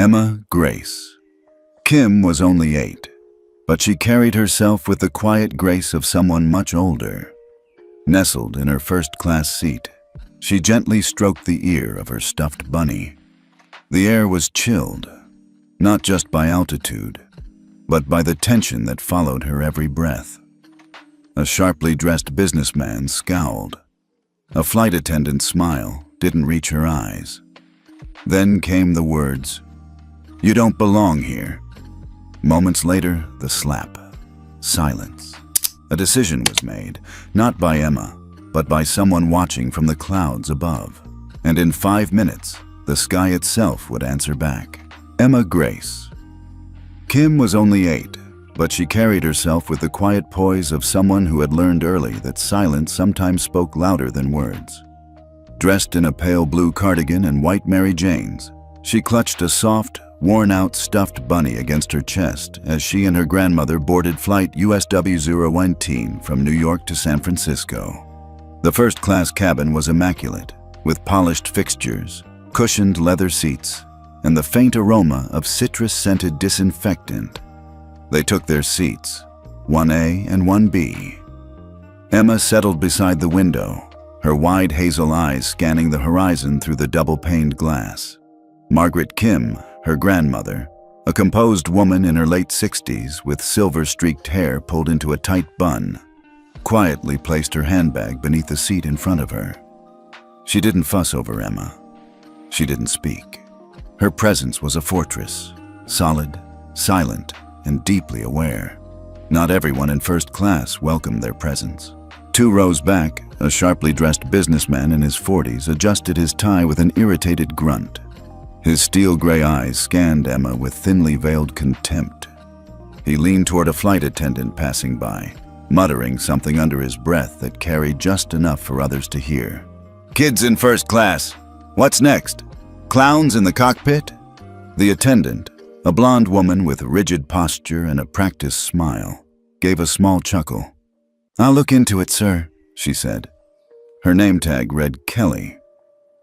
Emma Grace. Kim was only 8, but she carried herself with the quiet grace of someone much older. Nestled in her first-class seat, she gently stroked the ear of her stuffed bunny. The air was chilled, not just by altitude, but by the tension that followed her every breath. A sharply dressed businessman scowled. A flight attendant's smile didn't reach her eyes. Then came the words, "You don't belong here." Moments later, the slap. Silence. A decision was made, not by Emma, but by someone watching from the clouds above. And in 5 minutes, the sky itself would answer back. Emma Grace. Kim was only 8, but she carried herself with the quiet poise of someone who had learned early that silence sometimes spoke louder than words. Dressed in a pale blue cardigan and white Mary Janes, she clutched a soft, worn-out stuffed bunny against her chest as she and her grandmother boarded flight USW-019 from New York to San Francisco. The first-class cabin was immaculate, with polished fixtures, cushioned leather seats, and the faint aroma of citrus-scented disinfectant. They took their seats, 1A and 1B. Emma settled beside the window, her wide hazel eyes scanning the horizon through the double-paned glass. Margaret Kim, her grandmother, a composed woman in her late 60s with silver-streaked hair pulled into a tight bun, quietly placed her handbag beneath the seat in front of her. She didn't fuss over Emma. She didn't speak. Her presence was a fortress, solid, silent, and deeply aware. Not everyone in first class welcomed their presence. 2 rows back, a sharply dressed businessman in his 40s adjusted his tie with an irritated grunt. His steel-gray eyes scanned Emma with thinly veiled contempt. He leaned toward a flight attendant passing by, muttering something under his breath that carried just enough for others to hear. "Kids in first class. What's next? Clowns in the cockpit?" The attendant, a blonde woman with rigid posture and a practiced smile, gave a small chuckle. "I'll look into it, sir," she said. Her name tag read Kelly.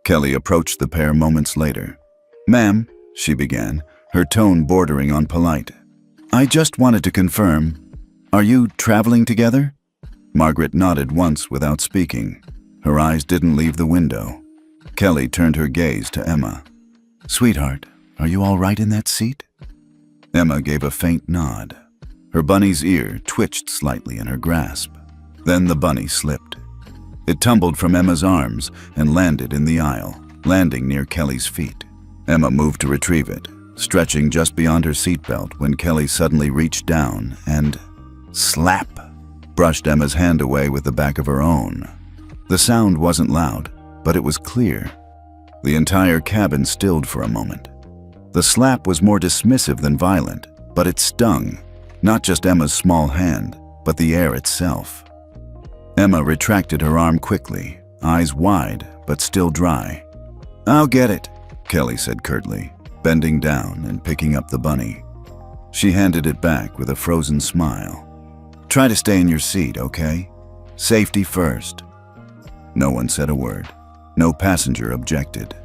Kelly approached the pair moments later. "Ma'am," she began, her tone bordering on polite. "I just wanted to confirm. Are you traveling together?" Margaret nodded once without speaking. Her eyes didn't leave the window. Kelly turned her gaze to Emma. "Sweetheart, are you all right in that seat?" Emma gave a faint nod. Her bunny's ear twitched slightly in her grasp. Then the bunny slipped. It tumbled from Emma's arms and landed in the aisle, landing near Kelly's feet. Emma moved to retrieve it, stretching just beyond her seatbelt when Kelly suddenly reached down and, slap, brushed Emma's hand away with the back of her own. The sound wasn't loud, but it was clear. The entire cabin stilled for a moment. The slap was more dismissive than violent, but it stung, not just Emma's small hand, but the air itself. Emma retracted her arm quickly, eyes wide but still dry. "I'll get it," Kelly said curtly, bending down and picking up the bunny. She handed it back with a frozen smile. "Try to stay in your seat, okay? Safety first." No one said a word. No passenger objected.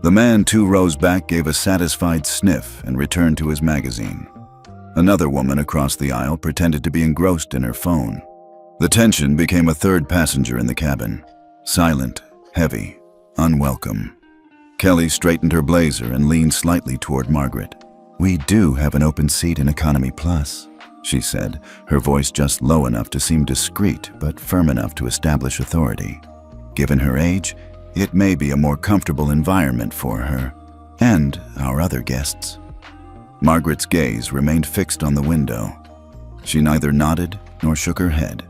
The man 2 rows back gave a satisfied sniff and returned to his magazine. Another woman across the aisle pretended to be engrossed in her phone. The tension became a third passenger in the cabin. Silent, heavy, unwelcome. Kelly straightened her blazer and leaned slightly toward Margaret. "We do have an open seat in Economy Plus," she said, her voice just low enough to seem discreet but firm enough to establish authority. Given her age, it may be a more comfortable environment for her and our other guests. Margaret's gaze remained fixed on the window. She neither nodded nor shook her head.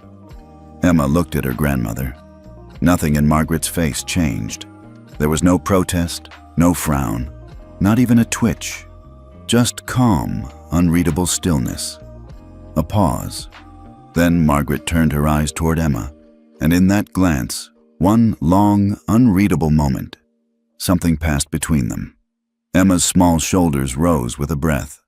Emma looked at her grandmother. Nothing in Margaret's face changed. There was no protest, no frown, not even a twitch. Just calm, unreadable stillness. A pause. Then Margaret turned her eyes toward Emma, and in that glance, one long, unreadable moment, something passed between them. Emma's small shoulders rose with a breath.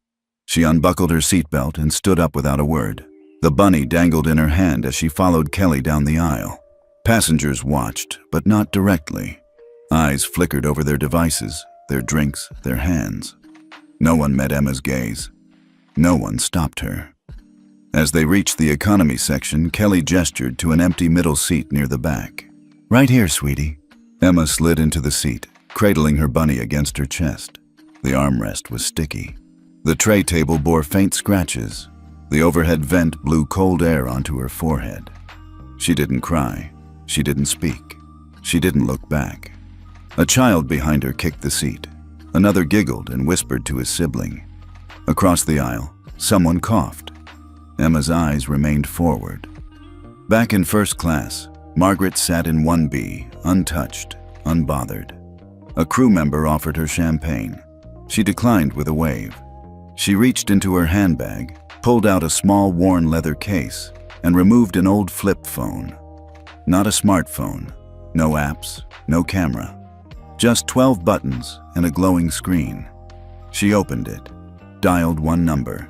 She unbuckled her seatbelt and stood up without a word. The bunny dangled in her hand as she followed Kelly down the aisle. Passengers watched, but not directly. Eyes flickered over their devices, their drinks, their hands. No one met Emma's gaze. No one stopped her. As they reached the economy section, Kelly gestured to an empty middle seat near the back. "Right here, sweetie." Emma slid into the seat, cradling her bunny against her chest. The armrest was sticky. The tray table bore faint scratches. The overhead vent blew cold air onto her forehead. She didn't cry. She didn't speak. She didn't look back. A child behind her kicked the seat. Another giggled and whispered to his sibling. Across the aisle, someone coughed. Emma's eyes remained forward. Back in first class, Margaret sat in 1B, untouched, unbothered. A crew member offered her champagne. She declined with a wave. She reached into her handbag, pulled out a small worn leather case, and removed an old flip phone. Not a smartphone, no apps, no camera. Just 12 buttons and a glowing screen. She opened it, dialed one number,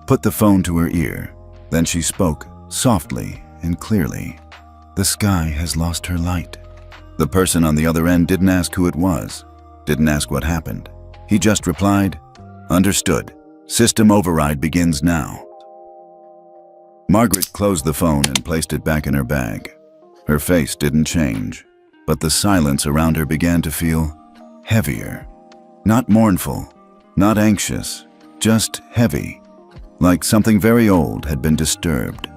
put the phone to her ear. Then she spoke, softly and clearly. "The sky has lost her light." The person on the other end didn't ask who it was, didn't ask what happened. He just replied, "Understood. System override begins now." Margaret closed the phone and placed it back in her bag. Her face didn't change, but the silence around her began to feel heavier. Not mournful, not anxious, just heavy, like something very old had been disturbed.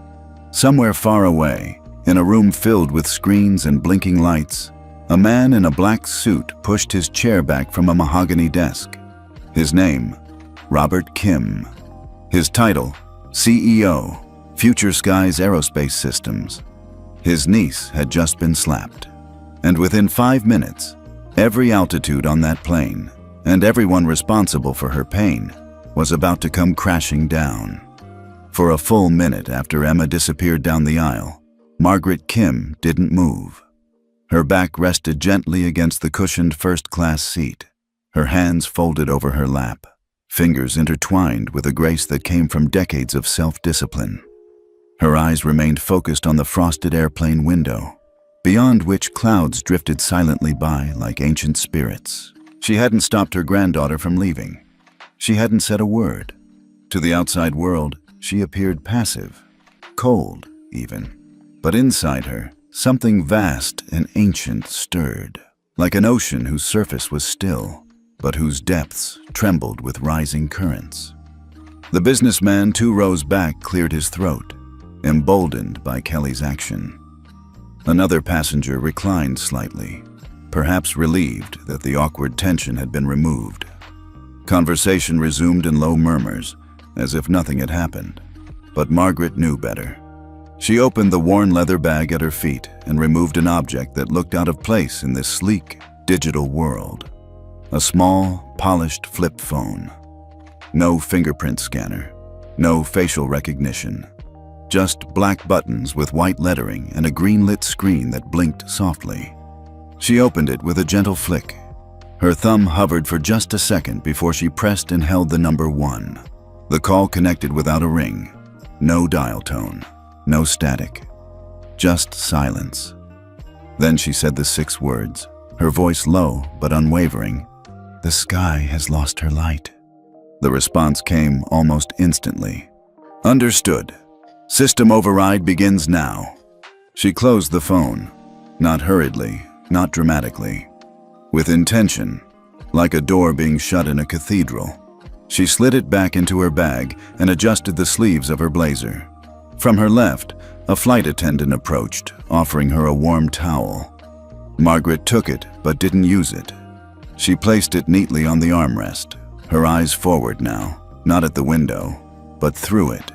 Somewhere far away, in a room filled with screens and blinking lights, a man in a black suit pushed his chair back from a mahogany desk. His name, Robert Kim. His title, CEO, Future Skies Aerospace Systems. His niece had just been slapped. And within 5 minutes, every altitude on that plane, and everyone responsible for her pain, was about to come crashing down. For a full minute after Emma disappeared down the aisle, Margaret Kim didn't move. Her back rested gently against the cushioned first-class seat, her hands folded over her lap, fingers intertwined with a grace that came from decades of self-discipline. Her eyes remained focused on the frosted airplane window, beyond which clouds drifted silently by like ancient spirits. She hadn't stopped her granddaughter from leaving. She hadn't said a word. To the outside world, she appeared passive, cold even. But inside her, something vast and ancient stirred, like an ocean whose surface was still, but whose depths trembled with rising currents. The businessman 2 rows back cleared his throat, emboldened by Kelly's action. Another passenger reclined slightly, perhaps relieved that the awkward tension had been removed. Conversation resumed in low murmurs, as if nothing had happened. But Margaret knew better. She opened the worn leather bag at her feet and removed an object that looked out of place in this sleek, digital world. A small, polished flip phone. No fingerprint scanner, no facial recognition. Just black buttons with white lettering and a green-lit screen that blinked softly. She opened it with a gentle flick. Her thumb hovered for just a second before she pressed and held the number 1. The call connected without a ring. No dial tone, no static, just silence. Then she said the 6 words, her voice low but unwavering. "The sky has lost her light." The response came almost instantly. "Understood. System override begins now." She closed the phone, not hurriedly, not dramatically, with intention, like a door being shut in a cathedral. She slid it back into her bag and adjusted the sleeves of her blazer. From her left, a flight attendant approached, offering her a warm towel. Margaret took it but didn't use it. She placed it neatly on the armrest, her eyes forward now, not at the window, but through it,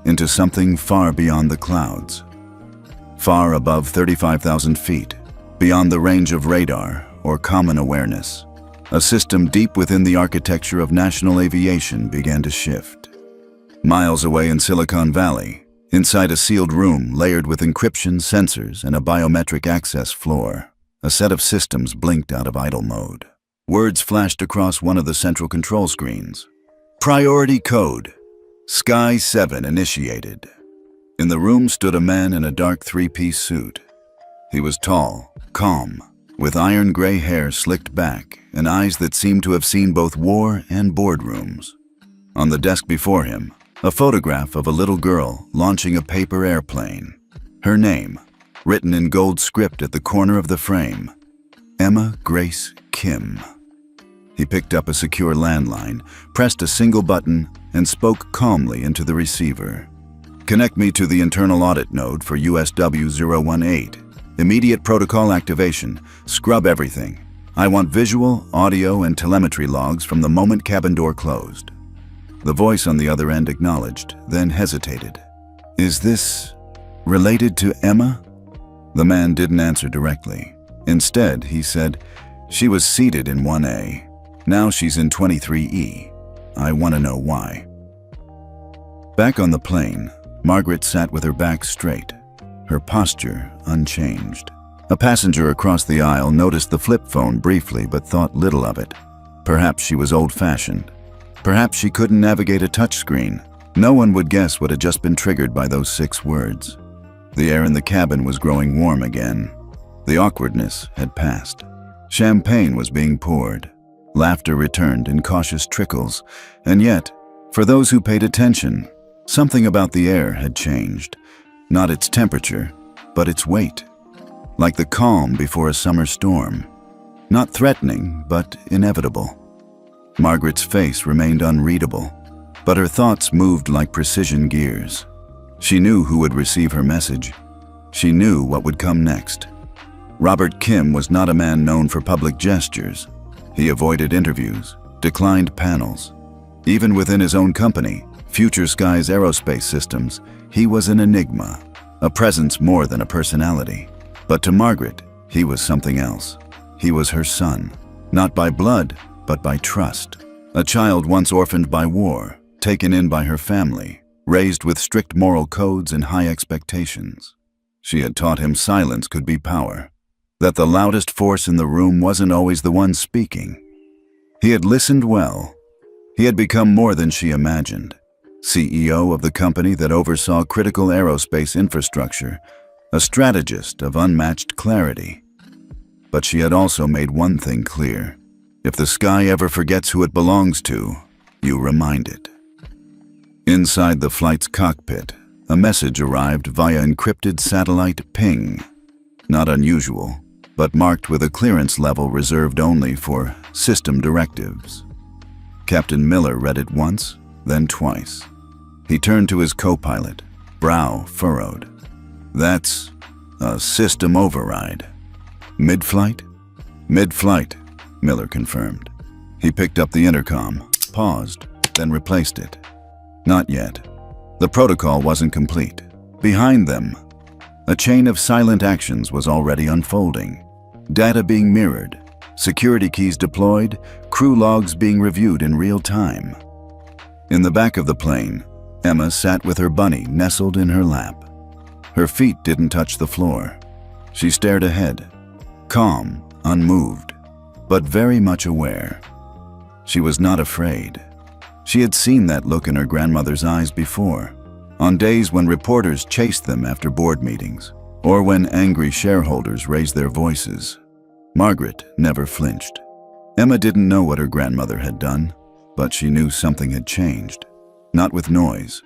into something far beyond the clouds. Far above 35,000 feet, beyond the range of radar or common awareness, a system deep within the architecture of national aviation began to shift. Miles away in Silicon Valley, inside a sealed room layered with encryption sensors and a biometric access floor, a set of systems blinked out of idle mode. Words flashed across one of the central control screens. "Priority code. Sky 7 initiated." In the room stood a man in a dark 3-piece suit. He was tall, calm, with iron gray hair slicked back and eyes that seemed to have seen both war and boardrooms. On the desk before him, a photograph of a little girl launching a paper airplane. Her name, written in gold script at the corner of the frame, Emma Grace Kim. He picked up a secure landline, pressed a single button, and spoke calmly into the receiver. "Connect me to the internal audit node for USW 018. Immediate protocol activation. Scrub everything. I want visual, audio, and telemetry logs from the moment cabin door closed." The voice on the other end acknowledged, then hesitated. "Is this related to Emma?" The man didn't answer directly. Instead, he said, "She was seated in 1A. Now she's in 23E. I want to know why." Back on the plane, Margaret sat with her back straight, her posture unchanged. A passenger across the aisle noticed the flip phone briefly but thought little of it. Perhaps she was old-fashioned. Perhaps she couldn't navigate a touchscreen. No one would guess what had just been triggered by those 6 words. The air in the cabin was growing warm again. The awkwardness had passed. Champagne was being poured. Laughter returned in cautious trickles, and yet, for those who paid attention, something about the air had changed. Not its temperature, but its weight. Like the calm before a summer storm. Not threatening, but inevitable. Margaret's face remained unreadable, but her thoughts moved like precision gears. She knew who would receive her message. She knew what would come next. Robert Kim was not a man known for public gestures. He avoided interviews, declined panels. Even within his own company, Future Skies Aerospace Systems, he was an enigma, a presence more than a personality. But to Margaret, he was something else. He was her son, not by blood, but by trust. A child once orphaned by war, taken in by her family, raised with strict moral codes and high expectations. She had taught him silence could be power, that the loudest force in the room wasn't always the one speaking. He had listened well. He had become more than she imagined. CEO of the company that oversaw critical aerospace infrastructure, a strategist of unmatched clarity. But she had also made one thing clear. If the sky ever forgets who it belongs to, you remind it. Inside the flight's cockpit, a message arrived via encrypted satellite ping. Not unusual, but marked with a clearance level reserved only for system directives. Captain Miller read it once, then twice. He turned to his co-pilot, brow furrowed. "That's a system override." "Mid-flight?" "Mid-flight," Miller confirmed. He picked up the intercom, paused, then replaced it. Not yet. The protocol wasn't complete. Behind them, a chain of silent actions was already unfolding. Data being mirrored, security keys deployed, crew logs being reviewed in real time. In the back of the plane, Emma sat with her bunny nestled in her lap. Her feet didn't touch the floor. She stared ahead, calm, unmoved, but very much aware. She was not afraid. She had seen that look in her grandmother's eyes before, on days when reporters chased them after board meetings, or when angry shareholders raised their voices. Margaret never flinched. Emma didn't know what her grandmother had done, but she knew something had changed, not with noise,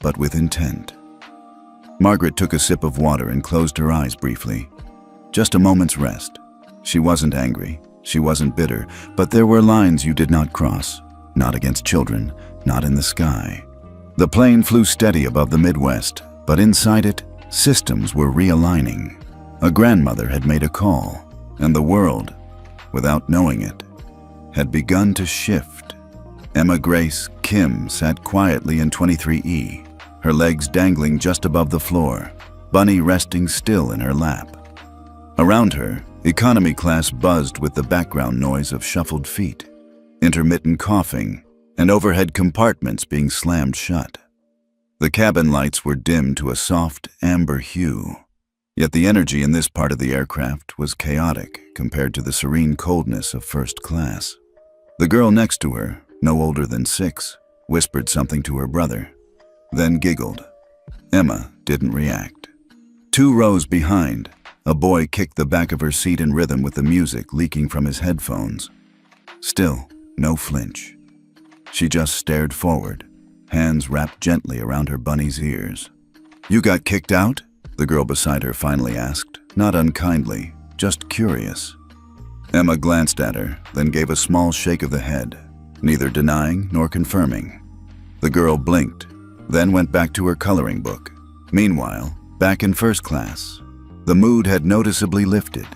but with intent. Margaret took a sip of water and closed her eyes briefly. Just a moment's rest. She wasn't angry, she wasn't bitter, but there were lines you did not cross. Not against children, not in the sky. The plane flew steady above the Midwest, but inside it, systems were realigning. A grandmother had made a call, and the world, without knowing it, had begun to shift. Emma Grace Kim sat quietly in 23E, her legs dangling just above the floor, Bunny resting still in her lap. Around her, economy class buzzed with the background noise of shuffled feet, intermittent coughing, and overhead compartments being slammed shut. The cabin lights were dimmed to a soft amber hue, yet the energy in this part of the aircraft was chaotic compared to the serene coldness of first class. The girl next to her, no older than 6, whispered something to her brother, then giggled. Emma didn't react. 2 rows behind, A boy kicked the back of her seat in rhythm with the music leaking from his headphones. Still, no flinch. She just stared forward, hands wrapped gently around her bunny's ears. "You got kicked out?" the girl beside her finally asked, not unkindly, just curious. Emma glanced at her, then gave a small shake of the head, neither denying nor confirming. The girl blinked, then went back to her coloring book. Meanwhile, back in first class, the mood had noticeably lifted.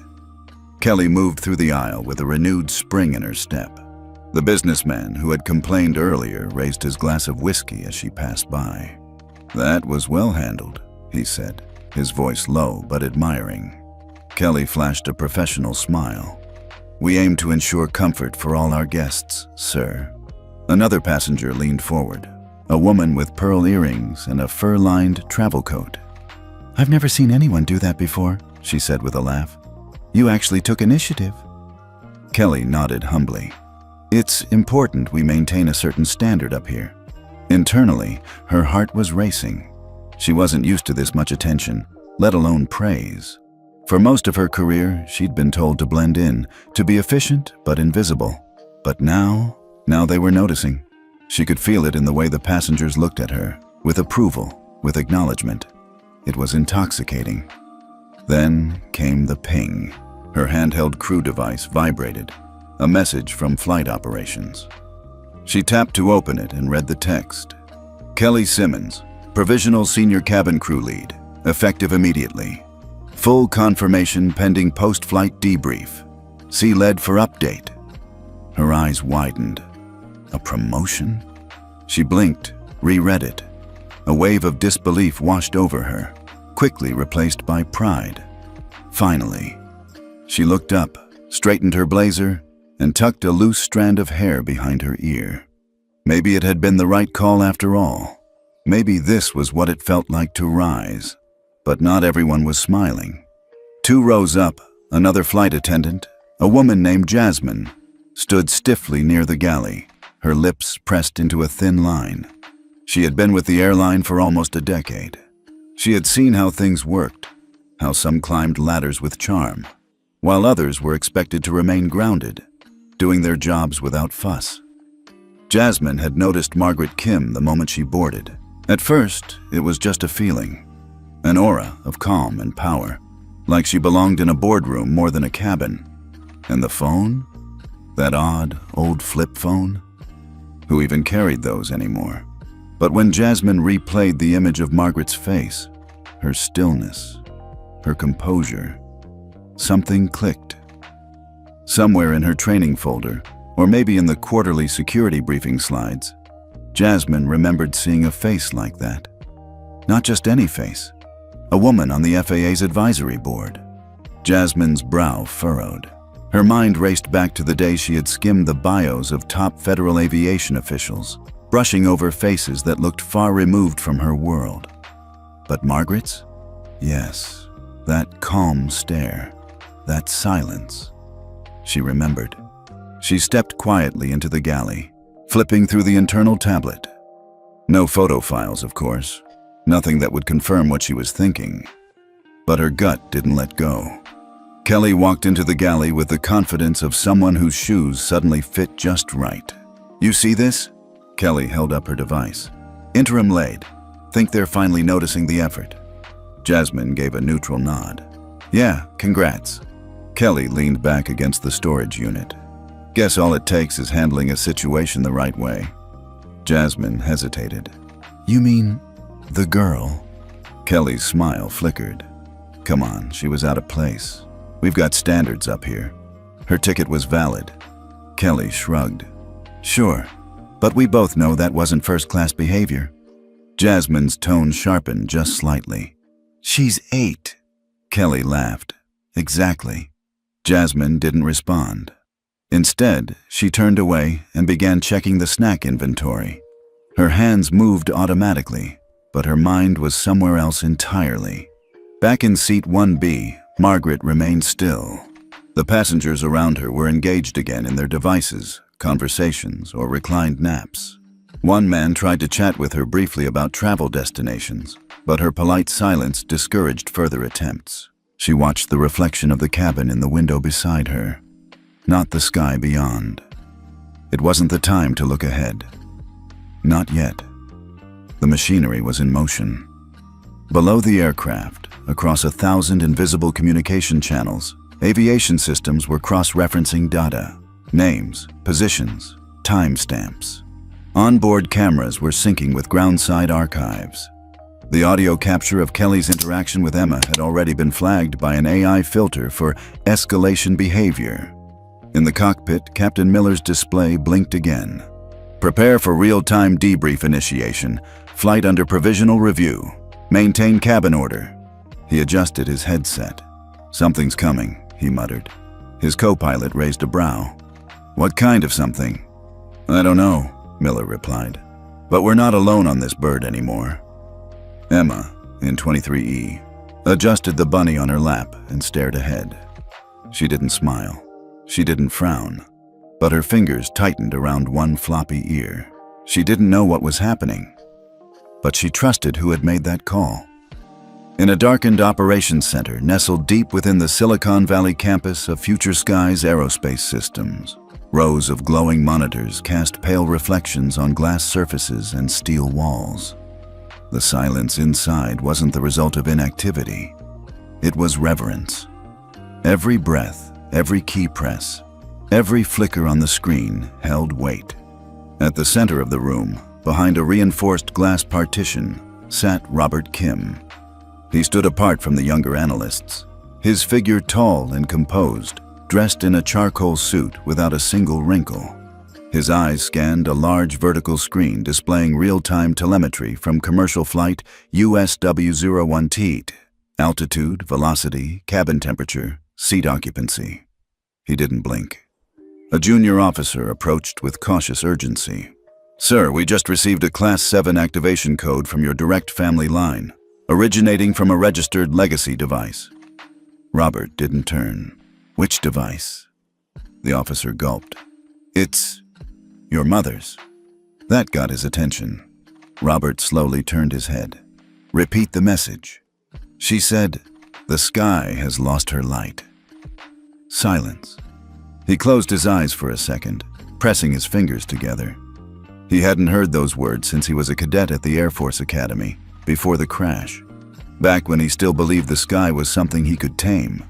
Kelly moved through the aisle with a renewed spring in her step. The businessman who had complained earlier raised his glass of whiskey as she passed by. "That was well handled," he said, his voice low but admiring. Kelly flashed a professional smile. "We aim to ensure comfort for all our guests, sir." Another passenger leaned forward, a woman with pearl earrings and a fur-lined travel coat. "I've never seen anyone do that before," she said with a laugh. "You actually took initiative." Kelly nodded humbly. "It's important we maintain a certain standard up here." Internally, her heart was racing. She wasn't used to this much attention, let alone praise. For most of her career, she'd been told to blend in, to be efficient but invisible. But now they were noticing. She could feel it in the way the passengers looked at her, with approval, with acknowledgement. It was intoxicating. Then came the ping. Her handheld crew device vibrated, a message from flight operations. She tapped to open it and read the text. "Kelly Simmons, Provisional Senior Cabin Crew Lead, effective immediately. Full confirmation pending post-flight debrief. See lead for update." Her eyes widened. A promotion? She blinked, reread it. A wave of disbelief washed over her, quickly replaced by pride. Finally, she looked up, straightened her blazer, and tucked a loose strand of hair behind her ear. Maybe it had been the right call after all. Maybe this was what it felt like to rise. But not everyone was smiling. 2 rows up, another flight attendant, a woman named Jasmine, stood stiffly near the galley, her lips pressed into a thin line. She had been with the airline for almost a decade. She had seen how things worked, how some climbed ladders with charm, while others were expected to remain grounded, doing their jobs without fuss. Jasmine had noticed Margaret Kim the moment she boarded. At first, it was just a feeling, an aura of calm and power, like she belonged in a boardroom more than a cabin. And the phone? That odd, old flip phone? Who even carried those anymore? But when Jasmine replayed the image of Margaret's face, her stillness, her composure, something clicked. Somewhere in her training folder, or maybe in the quarterly security briefing slides, Jasmine remembered seeing a face like that. Not just any face, a woman on the FAA's advisory board. Jasmine's brow furrowed. Her mind raced back to the day she had skimmed the bios of top federal aviation officials, brushing over faces that looked far removed from her world. But Margaret's? Yes, that calm stare, that silence. She remembered. She stepped quietly into the galley, flipping through the internal tablet. No photo files, of course. Nothing that would confirm what she was thinking. But her gut didn't let go. Kelly walked into the galley with the confidence of someone whose shoes suddenly fit just right. "You see this?" Kelly held up her device. "Interim laid. Think they're finally noticing the effort." Jasmine gave a neutral nod. "Yeah, congrats." Kelly leaned back against the storage unit. "Guess all it takes is handling a situation the right way." Jasmine hesitated. "You mean the girl?" Kelly's smile flickered. "Come on, she was out of place. We've got standards up here. Her ticket was valid." Kelly shrugged. "Sure, but we both know that wasn't first-class behavior." Jasmine's tone sharpened just slightly. "She's 8. Kelly laughed. "Exactly." Jasmine didn't respond. Instead, she turned away and began checking the snack inventory. Her hands moved automatically, but her mind was somewhere else entirely. Back in seat 1B, Margaret remained still. The passengers around her were engaged again in their devices, conversations, or reclined naps. One man tried to chat with her briefly about travel destinations, but her polite silence discouraged further attempts. She watched the reflection of the cabin in the window beside her, not the sky beyond. It wasn't the time to look ahead. Not yet. The machinery was in motion. Below the aircraft, across 1,000 invisible communication channels, aviation systems were cross-referencing data, names, positions, timestamps. Onboard cameras were syncing with groundside archives. The audio capture of Kelly's interaction with Emma had already been flagged by an AI filter for escalation behavior. In the cockpit, Captain Miller's display blinked again. Prepare for real-time debrief initiation. Flight under provisional review. Maintain cabin order. He adjusted his headset. Something's coming, he muttered. His co-pilot raised a brow. What kind of something? I don't know, Miller replied. But we're not alone on this bird anymore. Emma, in 23E, adjusted the bunny on her lap and stared ahead. She didn't smile. She didn't frown. But her fingers tightened around one floppy ear. She didn't know what was happening. But she trusted who had made that call. In a darkened operations center nestled deep within the Silicon Valley campus of Future Skies Aerospace Systems, rows of glowing monitors cast pale reflections on glass surfaces and steel walls. The silence inside wasn't the result of inactivity. It was reverence. Every breath, every key press, every flicker on the screen held weight. At the center of the room, behind a reinforced glass partition, sat Robert Kim. He stood apart from the younger analysts, his figure tall and composed, dressed in a charcoal suit without a single wrinkle. His eyes scanned a large vertical screen displaying real-time telemetry from commercial flight USW-01T, altitude, velocity, cabin temperature, seat occupancy. He didn't blink. A junior officer approached with cautious urgency. Sir, we just received a Class 7 activation code from your direct family line, originating from a registered legacy device. Robert didn't turn. Which device? The officer gulped. It's your mother's. That got his attention. Robert slowly turned his head. Repeat the message. She said, the sky has lost her light. Silence. He closed his eyes for a second, pressing his fingers together. He hadn't heard those words since he was a cadet at the Air Force Academy, before the crash, back when he still believed the sky was something he could tame.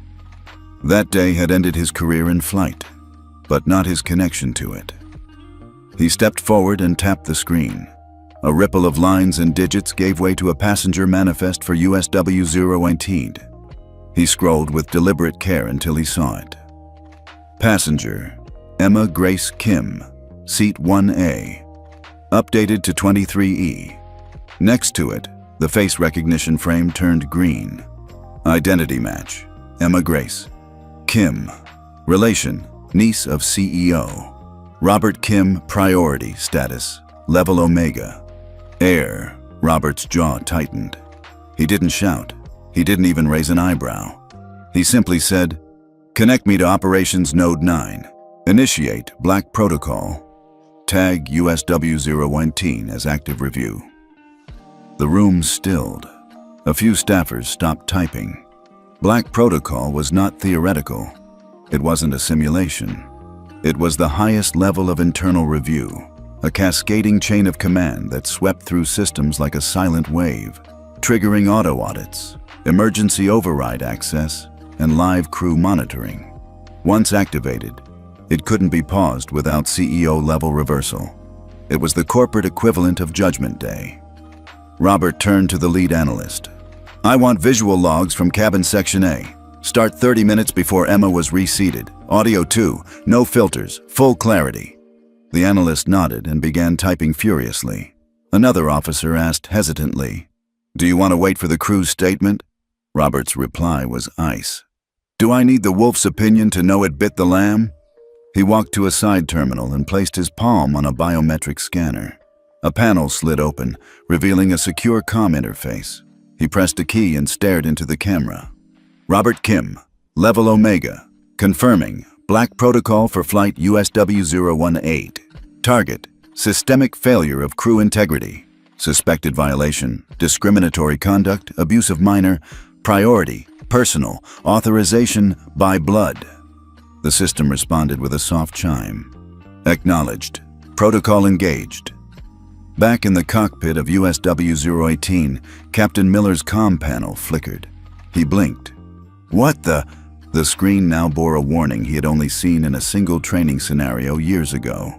That day had ended his career in flight, but not his connection to it. He stepped forward and tapped the screen. A ripple of lines and digits gave way to a passenger manifest for USW-01T. He scrolled with deliberate care until he saw it. Passenger, Emma Grace Kim, Seat 1A. Updated to 23E. Next to it, the face recognition frame turned green. Identity match, Emma Grace. Kim. Relation, niece of CEO. Robert Kim, priority status, level Omega. Heir, Robert's jaw tightened. He didn't shout. He didn't even raise an eyebrow. He simply said, connect me to Operations Node 9. Initiate Black Protocol. Tag USW-01T as active review. The room stilled. A few staffers stopped typing. Black Protocol was not theoretical. It wasn't a simulation. It was the highest level of internal review, a cascading chain of command that swept through systems like a silent wave, triggering auto audits, emergency override access, and live crew monitoring. Once activated, it couldn't be paused without CEO-level reversal. It was the corporate equivalent of Judgment Day. Robert turned to the lead analyst. I want visual logs from cabin section A. Start 30 minutes before Emma was reseated. Audio 2, no filters, full clarity. The analyst nodded and began typing furiously. Another officer asked hesitantly, do you want to wait for the crew's statement? Robert's reply was ice. Do I need the wolf's opinion to know it bit the lamb? He walked to a side terminal and placed his palm on a biometric scanner. A panel slid open, revealing a secure comm interface. He pressed a key and stared into the camera. Robert Kim, level Omega, confirming Black Protocol for flight USW-018. Target, systemic failure of crew integrity. Suspected violation, discriminatory conduct, abuse of minor, priority, Personal. Authorization by blood. The system responded with a soft chime. Acknowledged. Protocol engaged. Back in the cockpit of USW-018, Captain Miller's comm panel flickered. He blinked. What the? The screen now bore a warning he had only seen in a single training scenario years ago.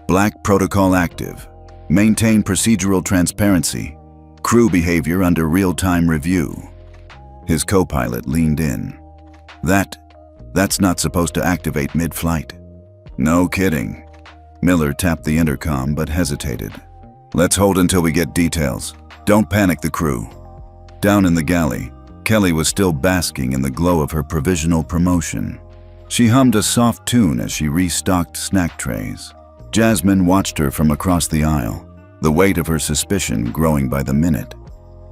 Black protocol active. Maintain procedural transparency. Crew behavior under real-time review. His co-pilot leaned in. That's not supposed to activate mid-flight. No kidding. Miller tapped the intercom but hesitated. Let's hold until we get details. Don't panic the crew. Down in the galley, Kelly was still basking in the glow of her provisional promotion. She hummed a soft tune as she restocked snack trays. Jasmine watched her from across the aisle, the weight of her suspicion growing by the minute.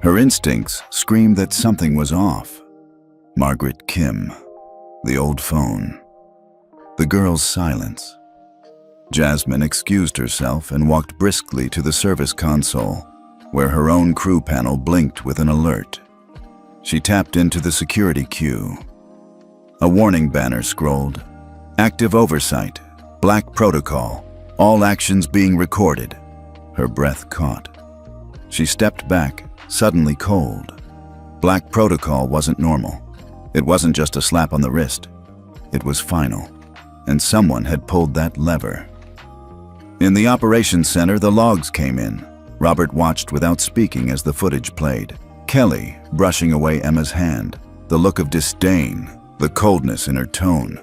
Her instincts screamed that something was off. Margaret Kim. The old phone. The girl's silence. Jasmine excused herself and walked briskly to the service console, where her own crew panel blinked with an alert. She tapped into the security queue. A warning banner scrolled. Active oversight. Black protocol. All actions being recorded. Her breath caught. She stepped back, suddenly cold. Black protocol wasn't normal. It wasn't just a slap on the wrist. It was final, and someone had pulled that lever. In the operations center, the logs came in. Robert watched without speaking as the footage played. Kelly brushing away Emma's hand, the look of disdain, the coldness in her tone,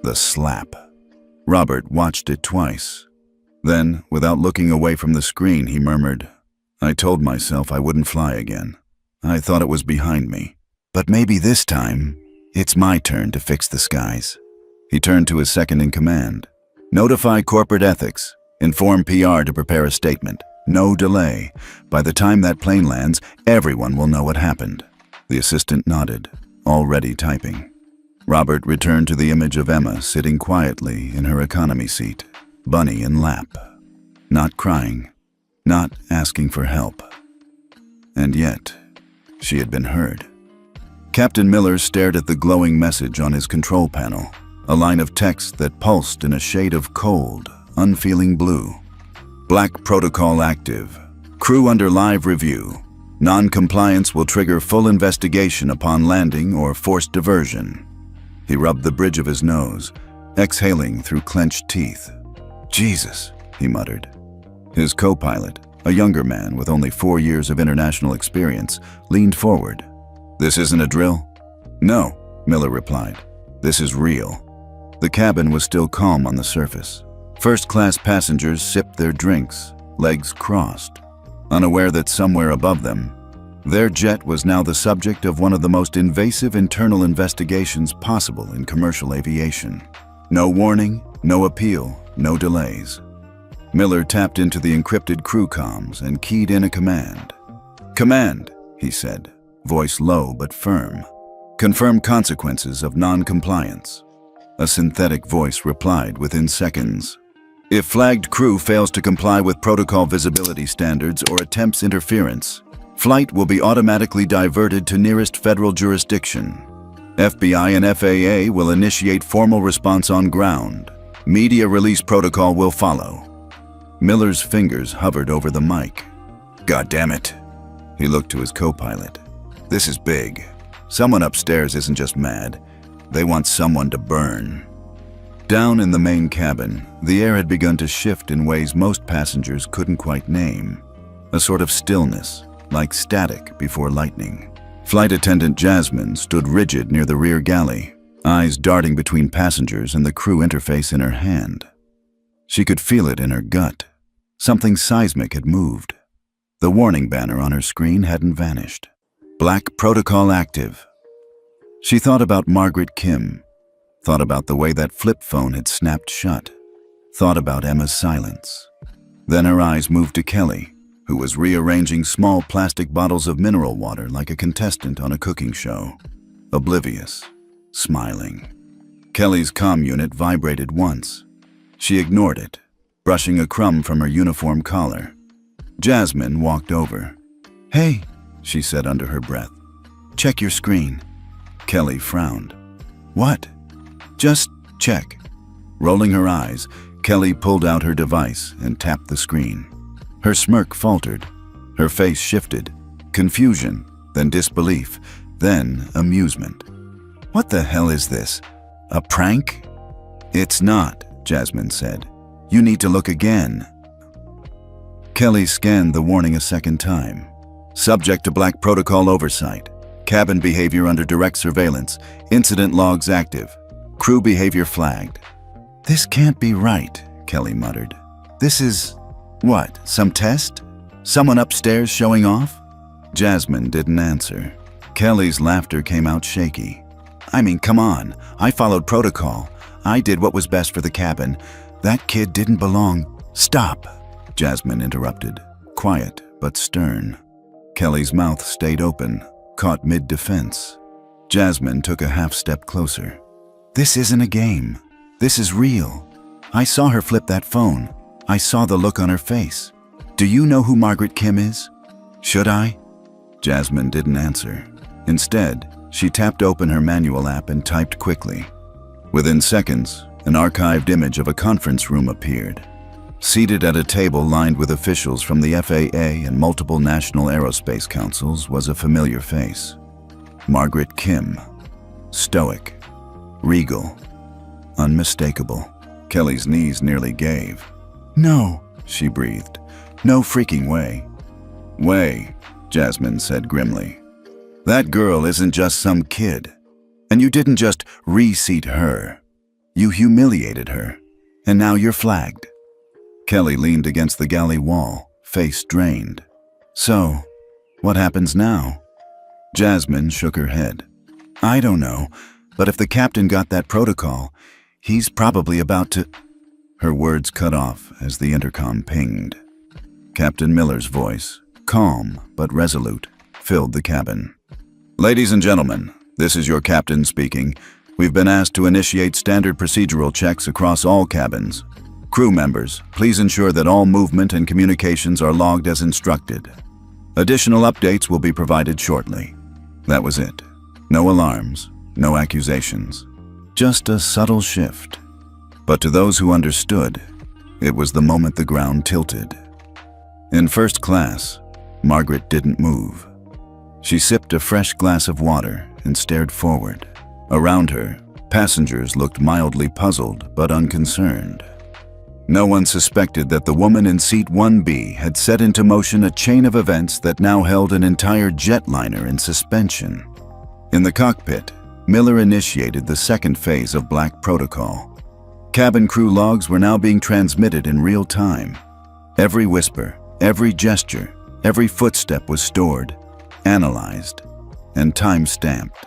the slap. Robert watched it twice. Then, without looking away from the screen, he murmured, "I told myself I wouldn't fly again. I thought it was behind me. But maybe this time, it's my turn to fix the skies." He turned to his second-in-command. "Notify corporate ethics. Inform PR to prepare a statement. No delay. By the time that plane lands, everyone will know what happened." The assistant nodded, already typing. Robert returned to the image of Emma sitting quietly in her economy seat, bunny in lap. Not crying, not asking for help. And yet, she had been heard. Captain Miller stared at the glowing message on his control panel, a line of text that pulsed in a shade of cold, unfeeling blue. Black protocol active. Crew under live review. Non-compliance will trigger full investigation upon landing or forced diversion. He rubbed the bridge of his nose, exhaling through clenched teeth. "Jesus," he muttered. His co-pilot, a younger man with only 4 years of international experience, leaned forward. "This isn't a drill?" "No," Miller replied. "This is real." The cabin was still calm on the surface. First-class passengers sipped their drinks, legs crossed, unaware that somewhere above them, their jet was now the subject of one of the most invasive internal investigations possible in commercial aviation. No warning, no appeal, no delays. Miller tapped into the encrypted crew comms and keyed in a command. "Command," he said, voice low but firm. "Confirm consequences of non-compliance." A synthetic voice replied within seconds. "If flagged crew fails to comply with protocol visibility standards or attempts interference, flight will be automatically diverted to nearest federal jurisdiction. FBI and FAA will initiate formal response on ground. Media release protocol will follow." Miller's fingers hovered over the mic. "God damn it." He looked to his co-pilot. "This is big. Someone upstairs isn't just mad. They want someone to burn." Down in the main cabin, the air had begun to shift in ways most passengers couldn't quite name. A sort of stillness, like static before lightning. Flight attendant Jasmine stood rigid near the rear galley, eyes darting between passengers and the crew interface in her hand. She could feel it in her gut. Something seismic had moved. The warning banner on her screen hadn't vanished. Black protocol active. She thought about Margaret Kim, thought about the way that flip phone had snapped shut, thought about Emma's silence. Then her eyes moved to Kelly, who was rearranging small plastic bottles of mineral water like a contestant on a cooking show. Oblivious, smiling. Kelly's comm unit vibrated once. She ignored it, brushing a crumb from her uniform collar. Jasmine walked over. "Hey," she said under her breath. "Check your screen." Kelly frowned. What? Just check. Rolling her eyes, Kelly pulled out her device and tapped the screen. Her smirk faltered. Her face shifted. Confusion, then disbelief, then amusement. What the hell is this? A prank? It's not, Jasmine said. You need to look again. Kelly scanned the warning a second time. Subject to Black Protocol oversight. Cabin behavior under direct surveillance. Incident logs active. Crew behavior flagged. This can't be right, Kelly muttered. This is, what, some test? Someone upstairs showing off? Jasmine didn't answer. Kelly's laughter came out shaky. I mean, come on. I followed protocol. I did what was best for the cabin. That kid didn't belong. Stop, Jasmine interrupted, quiet but stern. Kelly's mouth stayed open, caught mid-defense. Jasmine took a half-step closer. This isn't a game. This is real. I saw her flip that phone. I saw the look on her face. Do you know who Margaret Kim is? Should I? Jasmine didn't answer. Instead, she tapped open her manual app and typed quickly. Within seconds, an archived image of a conference room appeared. Seated at a table lined with officials from the FAA and multiple national aerospace councils was a familiar face. Margaret Kim. Stoic. Regal. Unmistakable. Kelly's knees nearly gave. No, she breathed. No freaking way. Way, Jasmine said grimly. That girl isn't just some kid. And you didn't just reseat her. You humiliated her. And now you're flagged. Kelly leaned against the galley wall, face drained. So, what happens now? Jasmine shook her head. I don't know, but if the captain got that protocol, he's probably about to... Her words cut off as the intercom pinged. Captain Miller's voice, calm but resolute, filled the cabin. Ladies and gentlemen, this is your captain speaking. We've been asked to initiate standard procedural checks across all cabins. Crew members, please ensure that all movement and communications are logged as instructed. Additional updates will be provided shortly. That was it. No alarms, no accusations. Just a subtle shift. But to those who understood, it was the moment the ground tilted. In first class, Margaret didn't move. She sipped a fresh glass of water and stared forward. Around her, passengers looked mildly puzzled but unconcerned. No one suspected that the woman in seat 1B had set into motion a chain of events that now held an entire jetliner in suspension. In the cockpit, Miller initiated the second phase of Black Protocol. Cabin crew logs were now being transmitted in real time. Every whisper, every gesture, every footstep was stored, analyzed, and time-stamped.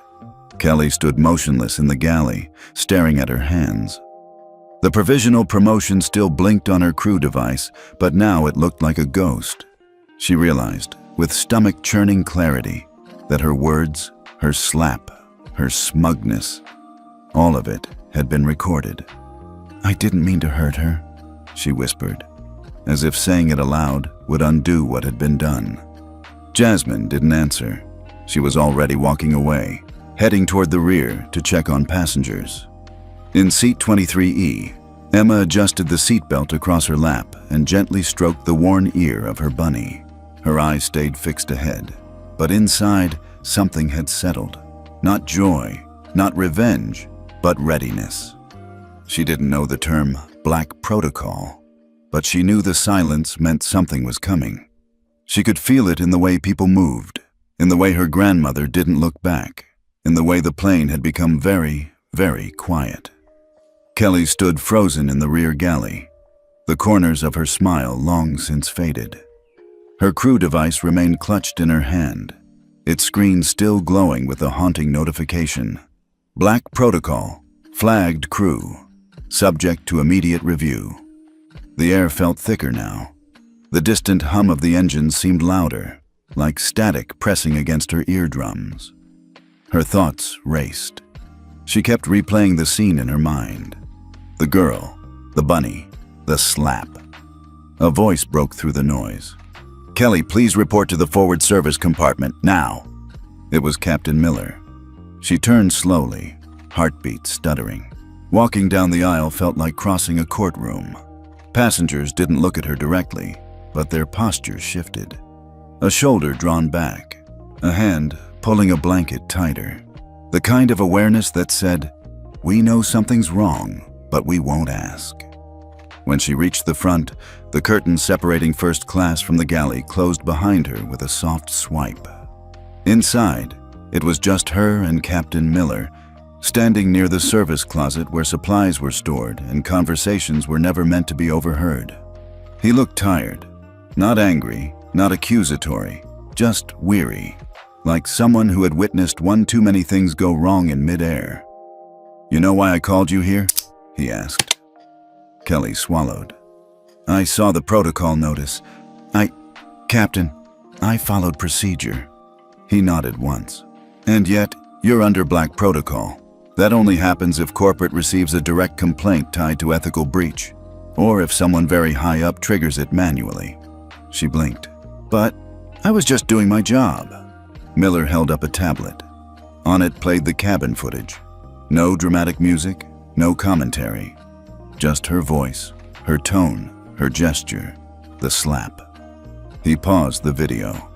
Kelly stood motionless in the galley, staring at her hands. The provisional promotion still blinked on her crew device, but now it looked like a ghost. She realized, with stomach-churning clarity, that her words, her slap, her smugness, all of it had been recorded. I didn't mean to hurt her, she whispered, as if saying it aloud would undo what had been done. Jasmine didn't answer. She was already walking away, heading toward the rear to check on passengers. In seat 23E, Emma adjusted the seatbelt across her lap and gently stroked the worn ear of her bunny. Her eyes stayed fixed ahead, but inside, something had settled. Not joy, not revenge, but readiness. She didn't know the term Black Protocol, but she knew the silence meant something was coming. She could feel it in the way people moved, in the way her grandmother didn't look back, in the way the plane had become very, very quiet. Kelly stood frozen in the rear galley, the corners of her smile long since faded. Her crew device remained clutched in her hand, its screen still glowing with a haunting notification. Black Protocol, flagged crew, subject to immediate review. The air felt thicker now. The distant hum of the engines seemed louder, like static pressing against her eardrums. Her thoughts raced. She kept replaying the scene in her mind. The girl, the bunny, the slap. A voice broke through the noise. Kelly, please report to the forward service compartment, now. It was Captain Miller. She turned slowly, heartbeat stuttering. Walking down the aisle felt like crossing a courtroom. Passengers didn't look at her directly, but their postures shifted. A shoulder drawn back, a hand pulling a blanket tighter. The kind of awareness that said, "We know something's wrong, but we won't ask." When she reached the front, the curtain separating first class from the galley closed behind her with a soft swipe. Inside, it was just her and Captain Miller, standing near the service closet where supplies were stored and conversations were never meant to be overheard. He looked tired, not angry, not accusatory, just weary, like someone who had witnessed one too many things go wrong in midair. "You know why I called you here?" he asked. Kelly swallowed. "I saw the protocol notice. Captain, I followed procedure." He nodded once. "And yet, you're under black protocol. That only happens if corporate receives a direct complaint tied to ethical breach, or if someone very high up triggers it manually." She blinked. "But I was just doing my job." Miller held up a tablet. On it played the cabin footage. No dramatic music, no commentary. Just her voice, her tone, her gesture, the slap. He paused the video.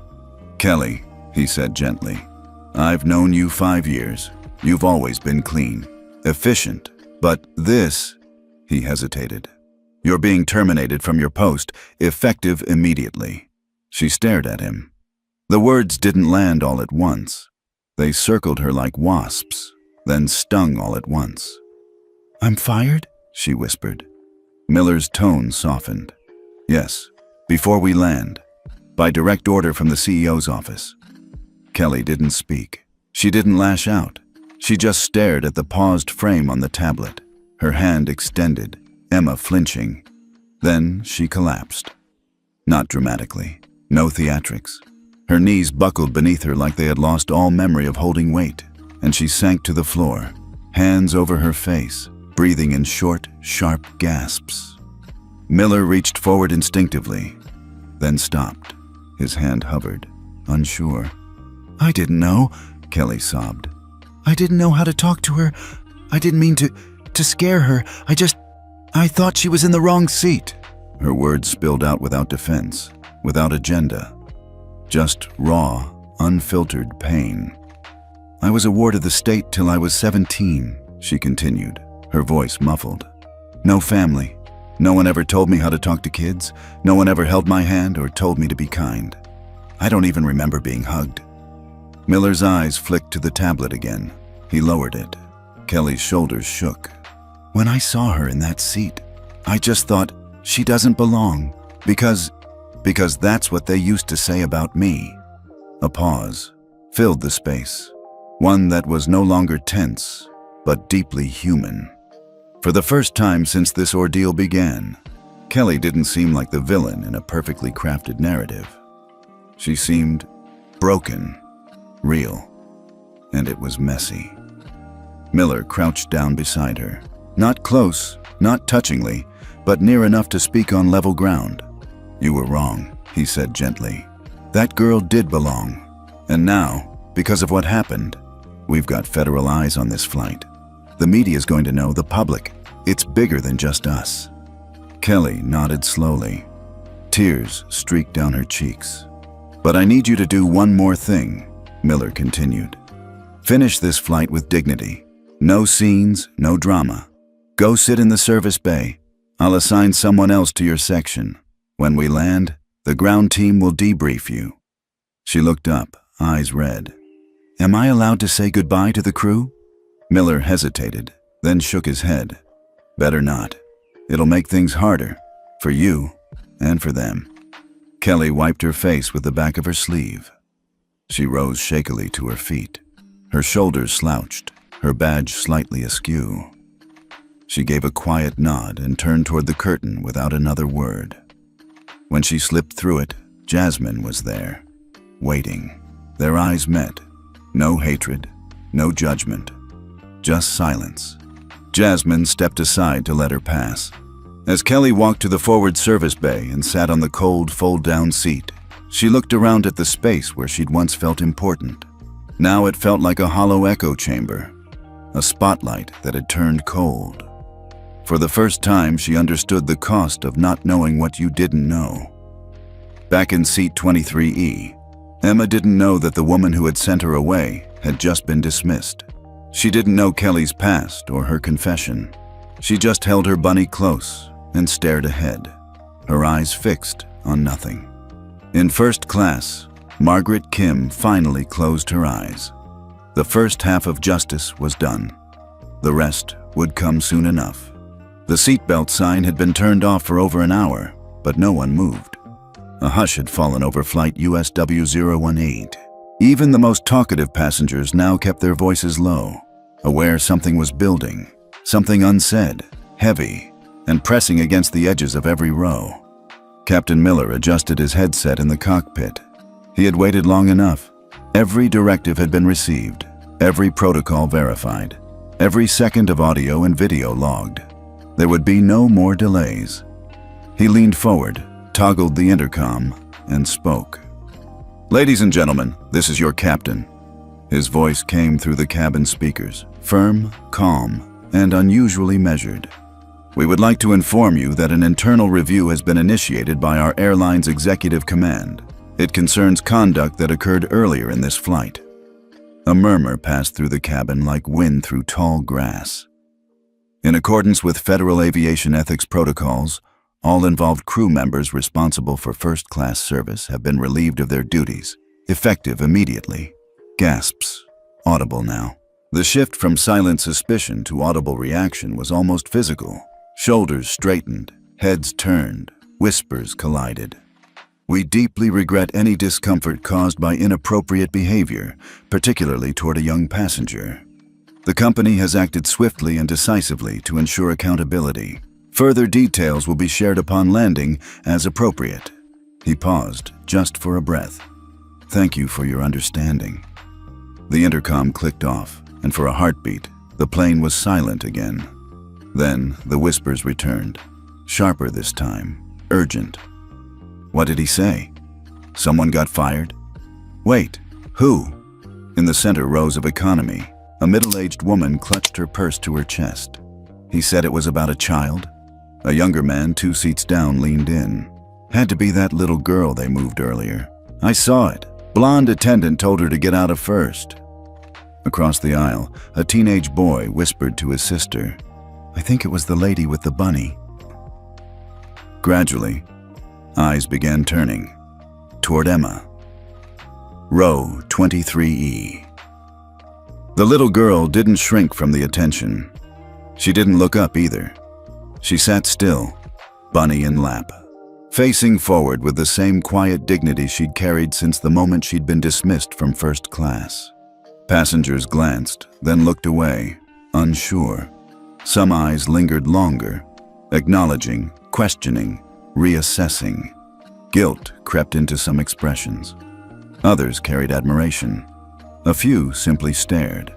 "Kelly," he said gently, "I've known you 5 years. You've always been clean, efficient, but this," he hesitated. "You're being terminated from your post, effective immediately." She stared at him. The words didn't land all at once. They circled her like wasps, then stung all at once. "I'm fired?" she whispered. Miller's tone softened. "Yes, before we land. By direct order from the CEO's office." Kelly didn't speak. She didn't lash out. She just stared at the paused frame on the tablet, her hand extended, Emma flinching. Then she collapsed. Not dramatically. No theatrics. Her knees buckled beneath her like they had lost all memory of holding weight, and she sank to the floor, hands over her face, breathing in short, sharp gasps. Miller reached forward instinctively, then stopped. His hand hovered, unsure. "I didn't know," Kelly sobbed. "I didn't know how to talk to her. I didn't mean to scare her. I thought she was in the wrong seat." Her words spilled out without defense, without agenda. Just raw, unfiltered pain. "I was a ward of the state till I was 17, she continued, her voice muffled. "No family. No one ever told me how to talk to kids. No one ever held my hand or told me to be kind. I don't even remember being hugged." Miller's eyes flicked to the tablet again. He lowered it. Kelly's shoulders shook. "When I saw her in that seat, I just thought, she doesn't belong, because that's what they used to say about me." A pause filled the space, one that was no longer tense, but deeply human. For the first time since this ordeal began, Kelly didn't seem like the villain in a perfectly crafted narrative. She seemed broken, real, and it was messy. Miller crouched down beside her, not close, not touchingly, but near enough to speak on level ground. "You were wrong," he said gently. "That girl did belong. And now, because of what happened, we've got federal eyes on this flight. The media's going to know, the public. It's bigger than just us." Kelly nodded slowly. Tears streaked down her cheeks. "But I need you to do one more thing," Miller continued. "Finish this flight with dignity. No scenes, no drama. Go sit in the service bay. I'll assign someone else to your section. When we land, the ground team will debrief you." She looked up, eyes red. "Am I allowed to say goodbye to the crew?" Miller hesitated, then shook his head. "Better not. It'll make things harder, for you and for them." Kelly wiped her face with the back of her sleeve. She rose shakily to her feet. Her shoulders slouched, her badge slightly askew. She gave a quiet nod and turned toward the curtain without another word. When she slipped through it, Jasmine was there, waiting. Their eyes met. No hatred, no judgment, just silence. Jasmine stepped aside to let her pass. As Kelly walked to the forward service bay and sat on the cold, fold-down seat, she looked around at the space where she'd once felt important. Now it felt like a hollow echo chamber, a spotlight that had turned cold. For the first time, she understood the cost of not knowing what you didn't know. Back in seat 23E, Emma didn't know that the woman who had sent her away had just been dismissed. She didn't know Kelly's past or her confession. She just held her bunny close and stared ahead, her eyes fixed on nothing. In first class, Margaret Kim finally closed her eyes. The first half of justice was done. The rest would come soon enough. The seatbelt sign had been turned off for over an hour, but no one moved. A hush had fallen over flight USW-018. Even the most talkative passengers now kept their voices low, aware something was building, something unsaid, heavy, and pressing against the edges of every row. Captain Miller adjusted his headset in the cockpit. He had waited long enough. Every directive had been received, every protocol verified, every second of audio and video logged. There would be no more delays. He leaned forward, toggled the intercom, and spoke. "Ladies and gentlemen, this is your captain." His voice came through the cabin speakers, firm, calm, and unusually measured. "We would like to inform you that an internal review has been initiated by our airline's executive command. It concerns conduct that occurred earlier in this flight." A murmur passed through the cabin like wind through tall grass. In accordance with Federal Aviation Ethics protocols, all involved crew members responsible for first-class service have been relieved of their duties, effective immediately. Gasps, audible now. The shift from silent suspicion to audible reaction was almost physical. Shoulders straightened, heads turned, whispers collided. "We deeply regret any discomfort caused by inappropriate behavior, particularly toward a young passenger. The company has acted swiftly and decisively to ensure accountability. Further details will be shared upon landing as appropriate." He paused, just for a breath. "Thank you for your understanding." The intercom clicked off, and for a heartbeat, the plane was silent again. Then the whispers returned, sharper this time, urgent. What did he say? Someone got fired? Wait, who? In the center rows of economy, a middle-aged woman clutched her purse to her chest. He said it was about a child? A younger man 2 seats down leaned in. Had to be that little girl they moved earlier. I saw it. Blonde attendant told her to get out of first. Across the aisle, a teenage boy whispered to his sister, "I think it was the lady with the bunny." Gradually, eyes began turning toward Emma. Row 23E. The little girl didn't shrink from the attention. She didn't look up either. She sat still, bunny in lap, facing forward with the same quiet dignity she'd carried since the moment she'd been dismissed from first class. Passengers glanced, then looked away, unsure. Some eyes lingered longer, acknowledging, questioning, reassessing. Guilt crept into some expressions. Others carried admiration. A few simply stared.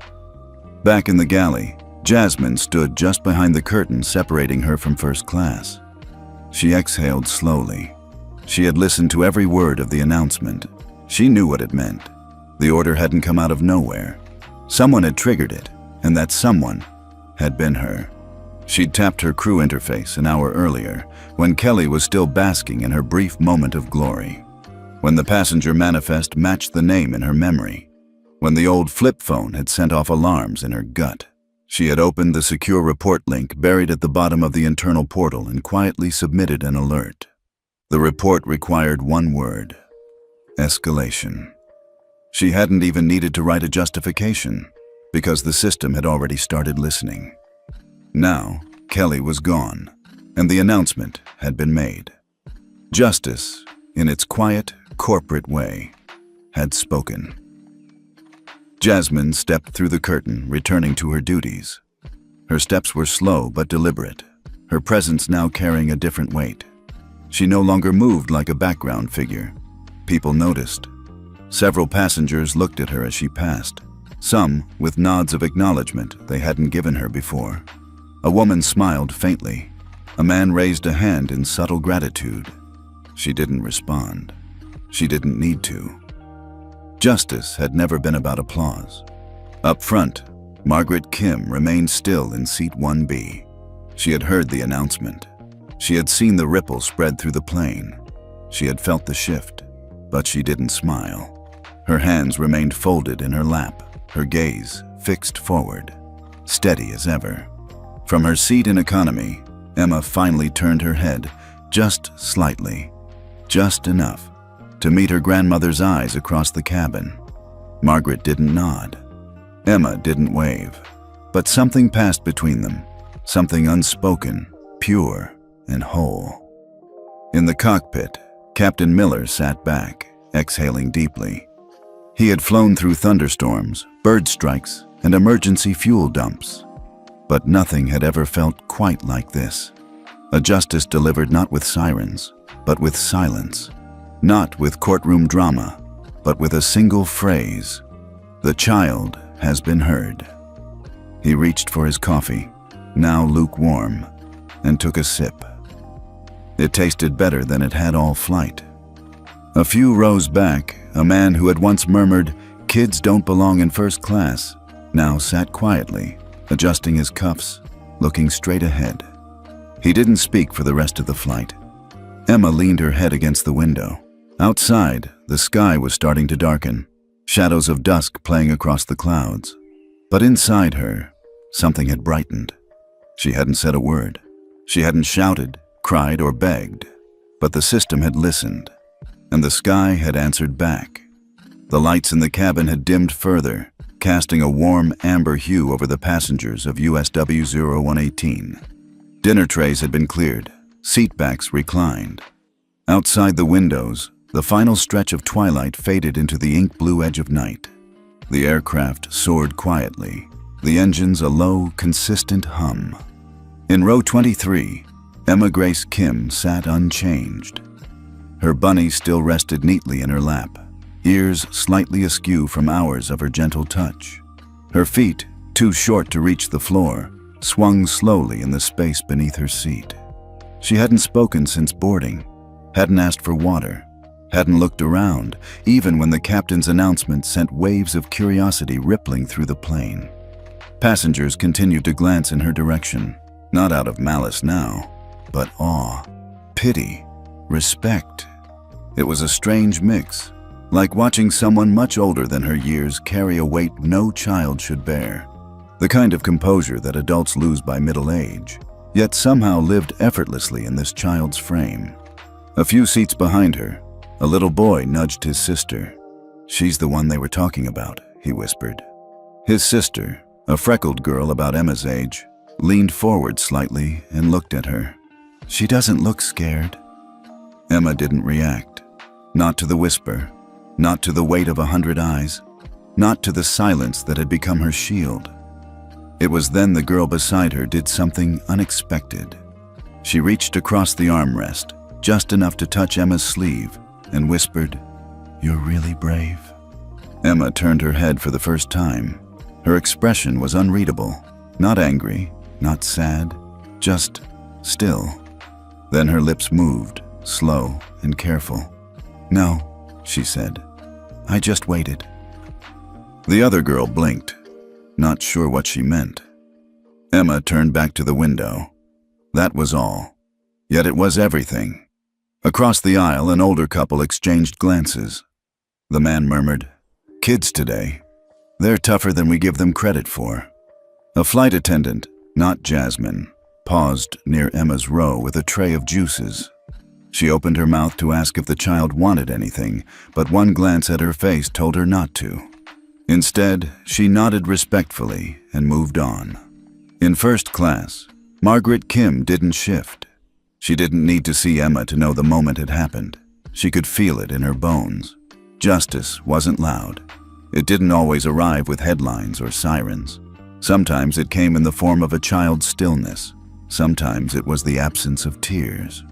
Back in the galley, Jasmine stood just behind the curtain separating her from first class. She exhaled slowly. She had listened to every word of the announcement. She knew what it meant. The order hadn't come out of nowhere. Someone had triggered it, and that someone had been her. She'd tapped her crew interface an hour earlier, when Kelly was still basking in her brief moment of glory. When the passenger manifest matched the name in her memory. When the old flip phone had sent off alarms in her gut. She had opened the secure report link buried at the bottom of the internal portal and quietly submitted an alert. The report required one word: escalation. She hadn't even needed to write a justification, because the system had already started listening. Now, Kelly was gone, and the announcement had been made. Justice, in its quiet, corporate way, had spoken. Jasmine stepped through the curtain, returning to her duties. Her steps were slow but deliberate, her presence now carrying a different weight. She no longer moved like a background figure. People noticed. Several passengers looked at her as she passed, some with nods of acknowledgement they hadn't given her before. A woman smiled faintly. A man raised a hand in subtle gratitude. She didn't respond. She didn't need to. Justice had never been about applause. Up front, Margaret Kim remained still in seat 1B. She had heard the announcement. She had seen the ripple spread through the plane. She had felt the shift, but she didn't smile. Her hands remained folded in her lap, her gaze fixed forward, steady as ever. From her seat in economy, Emma finally turned her head, just slightly, just enough, to meet her grandmother's eyes across the cabin. Margaret didn't nod. Emma didn't wave. But something passed between them, something unspoken, pure, and whole. In the cockpit, Captain Miller sat back, exhaling deeply. He had flown through thunderstorms, bird strikes, and emergency fuel dumps. But nothing had ever felt quite like this. A justice delivered not with sirens, but with silence. Not with courtroom drama, but with a single phrase: "The child has been heard." He reached for his coffee, now lukewarm, and took a sip. It tasted better than it had all flight. A few rows back, a man who had once murmured, "Kids don't belong in first class," now sat quietly, adjusting his cuffs, looking straight ahead. He didn't speak for the rest of the flight. Emma leaned her head against the window. Outside, the sky was starting to darken, shadows of dusk playing across the clouds. But inside her, something had brightened. She hadn't said a word. She hadn't shouted, cried, or begged. But the system had listened, and the sky had answered back. The lights in the cabin had dimmed further, casting a warm amber hue over the passengers of USW 0118. Dinner trays had been cleared, seatbacks reclined. Outside the windows, the final stretch of twilight faded into the ink-blue edge of night. The aircraft soared quietly, the engines a low, consistent hum. In row 23, Emma Grace Kim sat unchanged. Her bunny still rested neatly in her lap, ears slightly askew from hours of her gentle touch. Her feet, too short to reach the floor, swung slowly in the space beneath her seat. She hadn't spoken since boarding, hadn't asked for water, hadn't looked around, even when the captain's announcement sent waves of curiosity rippling through the plane. Passengers continued to glance in her direction, not out of malice now, but awe, pity, respect. It was a strange mix, like watching someone much older than her years carry a weight no child should bear. The kind of composure that adults lose by middle age, yet somehow lived effortlessly in this child's frame. A few seats behind her, a little boy nudged his sister. "She's the one they were talking about," he whispered. His sister, a freckled girl about Emma's age, leaned forward slightly and looked at her. "She doesn't look scared." Emma didn't react. Not to the whisper, not to the weight of 100 eyes, not to the silence that had become her shield. It was then the girl beside her did something unexpected. She reached across the armrest, just enough to touch Emma's sleeve, and whispered, "You're really brave." Emma turned her head for the first time. Her expression was unreadable, not angry, not sad, just still. Then her lips moved, slow and careful. "No," she said. "I just waited." The other girl blinked, not sure what she meant. Emma turned back to the window. That was all. Yet it was everything. Across the aisle, an older couple exchanged glances. The man murmured, "Kids today, they're tougher than we give them credit for." A flight attendant, not Jasmine, paused near Emma's row with a tray of juices. She opened her mouth to ask if the child wanted anything, but one glance at her face told her not to. Instead, she nodded respectfully and moved on. In first class, Margaret Kim didn't shift. She didn't need to see Emma to know the moment had happened. She could feel it in her bones. Justice wasn't loud. It didn't always arrive with headlines or sirens. Sometimes it came in the form of a child's stillness. Sometimes it was the absence of tears.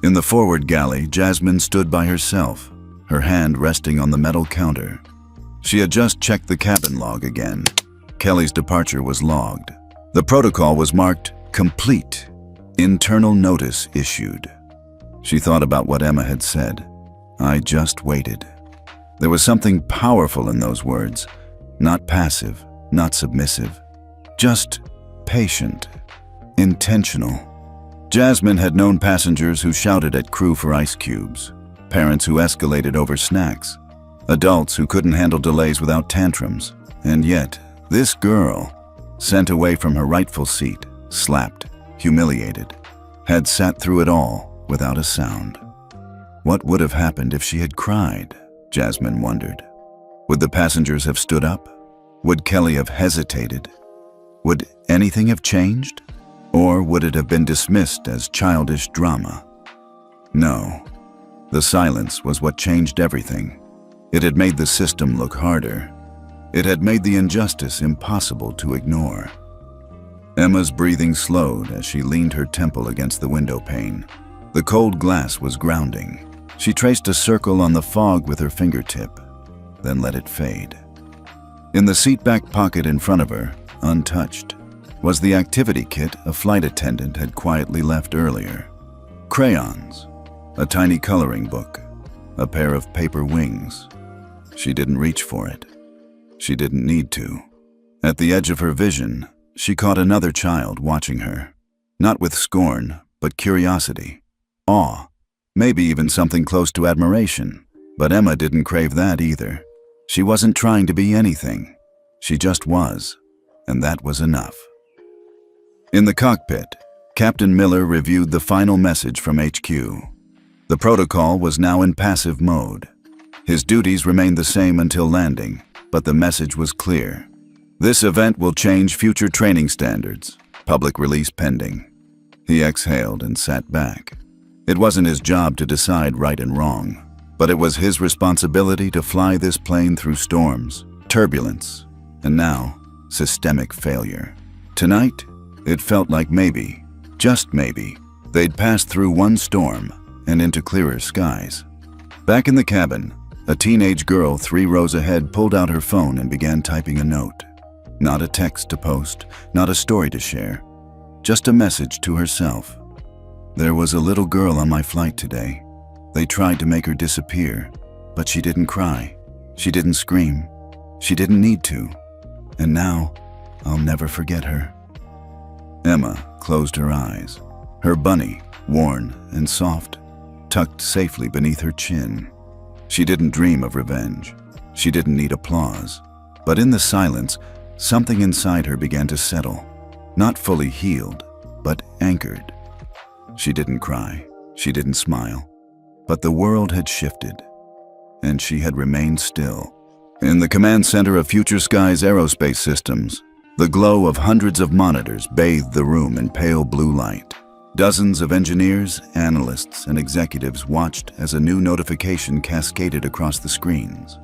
In the forward galley, Jasmine stood by herself, her hand resting on the metal counter. She had just checked the cabin log again. Kelly's departure was logged. The protocol was marked complete. Internal notice issued. She thought about what Emma had said. "I just waited." There was something powerful in those words. Not passive, not submissive. Just patient, intentional. Jasmine had known passengers who shouted at crew for ice cubes, parents who escalated over snacks, adults who couldn't handle delays without tantrums. And yet, this girl, sent away from her rightful seat, slapped, humiliated, had sat through it all without a sound. What would have happened if she had cried? Jasmine wondered. Would the passengers have stood up? Would Kelly have hesitated? Would anything have changed? Or would it have been dismissed as childish drama? No. The silence was what changed everything. It had made the system look harder. It had made the injustice impossible to ignore. Emma's breathing slowed as she leaned her temple against the window pane. The cold glass was grounding. She traced a circle on the fog with her fingertip, then let it fade. In the seatback pocket in front of her, untouched, was the activity kit a flight attendant had quietly left earlier. Crayons, a tiny coloring book, a pair of paper wings. She didn't reach for it. She didn't need to. At the edge of her vision, she caught another child watching her. Not with scorn, but curiosity, awe, maybe even something close to admiration. But Emma didn't crave that either. She wasn't trying to be anything. She just was, and that was enough. In the cockpit, Captain Miller reviewed the final message from HQ. The protocol was now in passive mode. His duties remained the same until landing, but the message was clear. This event will change future training standards, public release pending. He exhaled and sat back. It wasn't his job to decide right and wrong, but it was his responsibility to fly this plane through storms, turbulence, and now, systemic failure. Tonight, it felt like maybe, just maybe, they'd passed through one storm and into clearer skies. Back in the cabin, a teenage girl 3 rows ahead pulled out her phone and began typing a note. Not a text to post, not a story to share, just a message to herself. There was a little girl on my flight today. They tried to make her disappear, but she didn't cry. She didn't scream. She didn't need to. And now, I'll never forget her. Emma closed her eyes, her bunny, worn and soft, tucked safely beneath her chin. She didn't dream of revenge. She didn't need applause. But in the silence, something inside her began to settle, not fully healed, but anchored. She didn't cry. She didn't smile. But the world had shifted, and she had remained still. In the command center of Future Skies Aerospace Systems, the glow of hundreds of monitors bathed the room in pale blue light. Dozens of engineers, analysts, and executives watched as a new notification cascaded across the screens.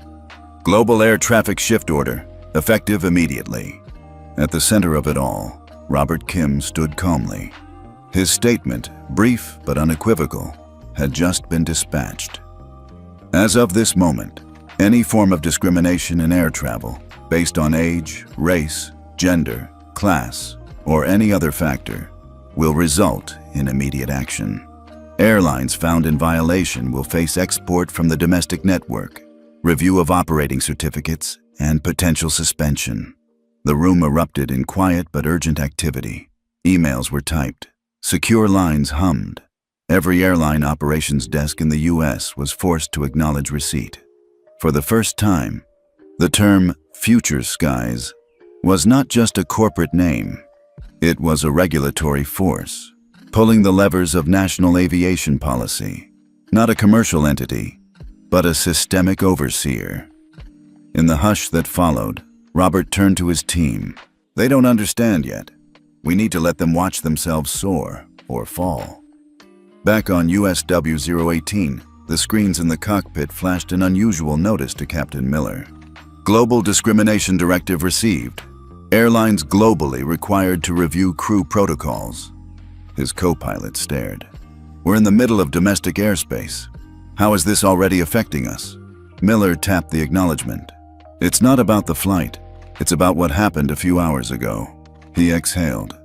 Global air traffic shift order, effective immediately. At the center of it all, Robert Kim stood calmly. His statement, brief but unequivocal, had just been dispatched. As of this moment, any form of discrimination in air travel, based on age, race, gender, class, or any other factor, will result in immediate action. Airlines found in violation will face export from the domestic network, review of operating certificates, and potential suspension. The room erupted in quiet but urgent activity. Emails were typed. Secure lines hummed. Every airline operations desk in the U.S. was forced to acknowledge receipt. For the first time, the term Future Skies was not just a corporate name. It was a regulatory force, pulling the levers of national aviation policy. Not a commercial entity, but a systemic overseer. In the hush that followed, Robert turned to his team. They don't understand yet. We need to let them watch themselves soar or fall. Back on USW 018, the screens in the cockpit flashed an unusual notice to Captain Miller. Global Discrimination Directive received. Airlines globally required to review crew protocols. His co-pilot stared. We're in the middle of domestic airspace. How is this already affecting us? Miller tapped the acknowledgement. It's not about the flight. It's about what happened a few hours ago. He exhaled.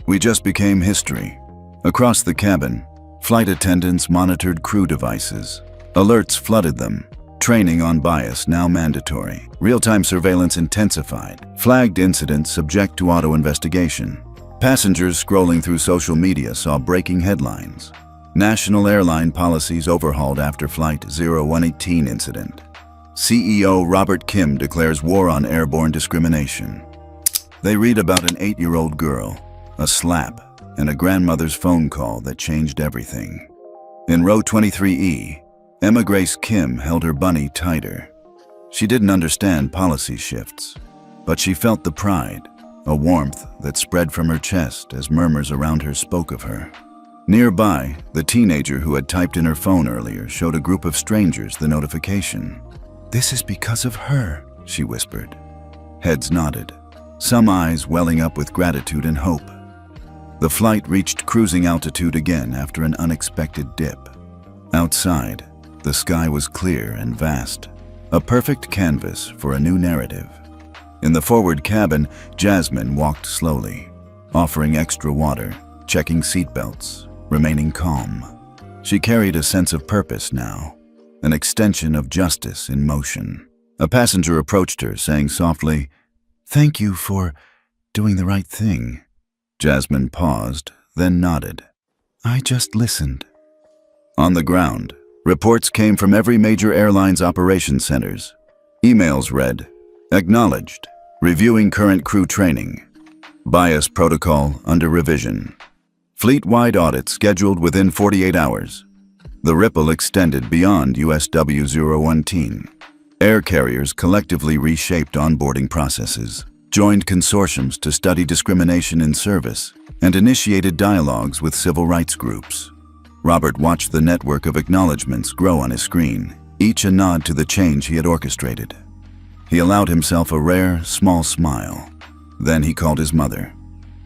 We just became history. Across the cabin, flight attendants monitored crew devices. Alerts flooded them. Training on bias now mandatory. Real-time surveillance intensified. Flagged incidents subject to auto-investigation. Passengers scrolling through social media saw breaking headlines. National airline policies overhauled after Flight 0118 incident. CEO Robert Kim declares war on airborne discrimination. They read about an 8-year-old girl, a slap, and a grandmother's phone call that changed everything. In row 23E, Emma Grace Kim held her bunny tighter. She didn't understand policy shifts, but she felt the pride, a warmth that spread from her chest as murmurs around her spoke of her. Nearby, the teenager who had typed in her phone earlier showed a group of strangers the notification. "This is because of her," she whispered. Heads nodded, some eyes welling up with gratitude and hope. The flight reached cruising altitude again after an unexpected dip. Outside, the sky was clear and vast, a perfect canvas for a new narrative. In the forward cabin, Jasmine walked slowly, offering extra water, checking seatbelts, remaining calm. She carried a sense of purpose now, an extension of justice in motion. A passenger approached her, saying softly, "Thank you for doing the right thing." Jasmine paused, then nodded. "I just listened." On the ground, reports came from every major airline's operation centers. Emails read, "Acknowledged. Reviewing current crew training. Bias protocol under revision. Fleet-wide audit scheduled within 48 hours. The ripple extended beyond USW 018. Air carriers collectively reshaped onboarding processes, joined consortiums to study discrimination in service, and initiated dialogues with civil rights groups. Robert watched the network of acknowledgments grow on his screen, each a nod to the change he had orchestrated. He allowed himself a rare, small smile. Then he called his mother.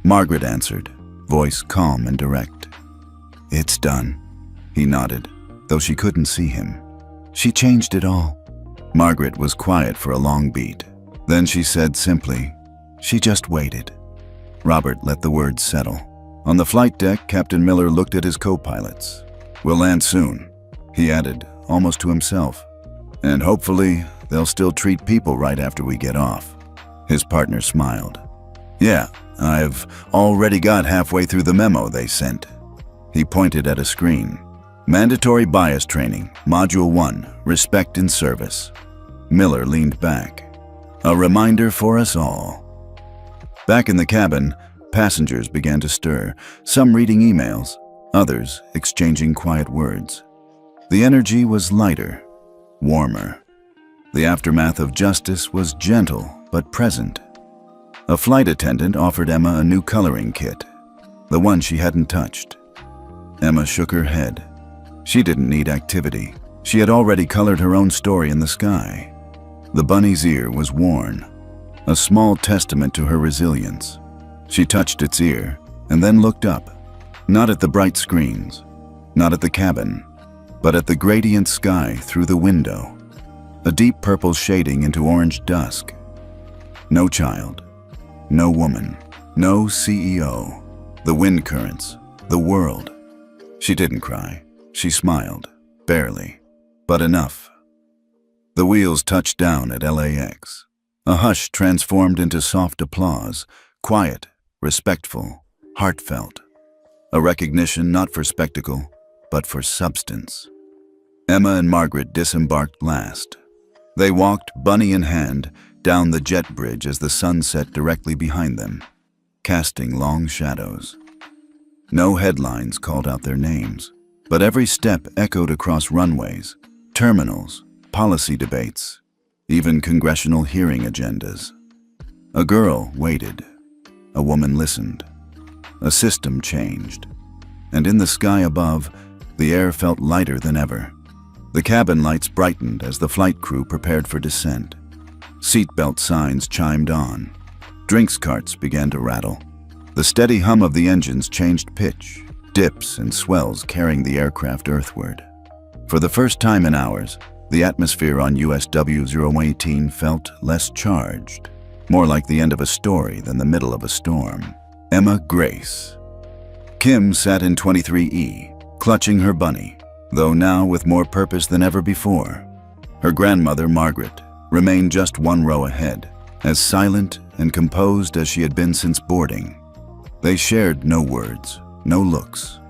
Margaret answered, voice calm and direct. "It's done." He nodded, though she couldn't see him. "She changed it all." Margaret was quiet for a long beat. Then she said simply, "She just waited." Robert let the words settle. On the flight deck, Captain Miller looked at his co-pilots. "We'll land soon," he added, almost to himself. "And hopefully, they'll still treat people right after we get off." His partner smiled. "Yeah, I've already got halfway through the memo they sent." He pointed at a screen. "Mandatory bias training, Module 1, respect in service." Miller leaned back. "A reminder for us all." Back in the cabin, passengers began to stir, some reading emails, others exchanging quiet words. The energy was lighter, warmer. The aftermath of justice was gentle but present. A flight attendant offered Emma a new coloring kit, the one she hadn't touched. Emma shook her head. She didn't need activity. She had already colored her own story in the sky. The bunny's ear was worn, a small testament to her resilience. She touched its ear and then looked up, not at the bright screens, not at the cabin, but at the gradient sky through the window, a deep purple shading into orange dusk. No child, no woman, no CEO, the wind currents, the world. She didn't cry. She smiled, barely, but enough. The wheels touched down at LAX. A hush transformed into soft applause, quiet, respectful, heartfelt. A recognition not for spectacle, but for substance. Emma and Margaret disembarked last. They walked, bunny in hand, down the jet bridge as the sun set directly behind them, casting long shadows. No headlines called out their names, but every step echoed across runways, terminals, policy debates, even congressional hearing agendas. A girl waited. A woman listened. A system changed. And in the sky above, the air felt lighter than ever. The cabin lights brightened as the flight crew prepared for descent. Seatbelt signs chimed on. Drinks carts began to rattle. The steady hum of the engines changed pitch, dips and swells carrying the aircraft earthward. For the first time in hours, the atmosphere on USW 018 felt less charged, more like the end of a story than the middle of a storm. Emma Grace. Kim sat in 23E, clutching her bunny, though now with more purpose than ever before. Her grandmother, Margaret, remained just one row ahead, as silent and composed as she had been since boarding. They shared no words, no looks,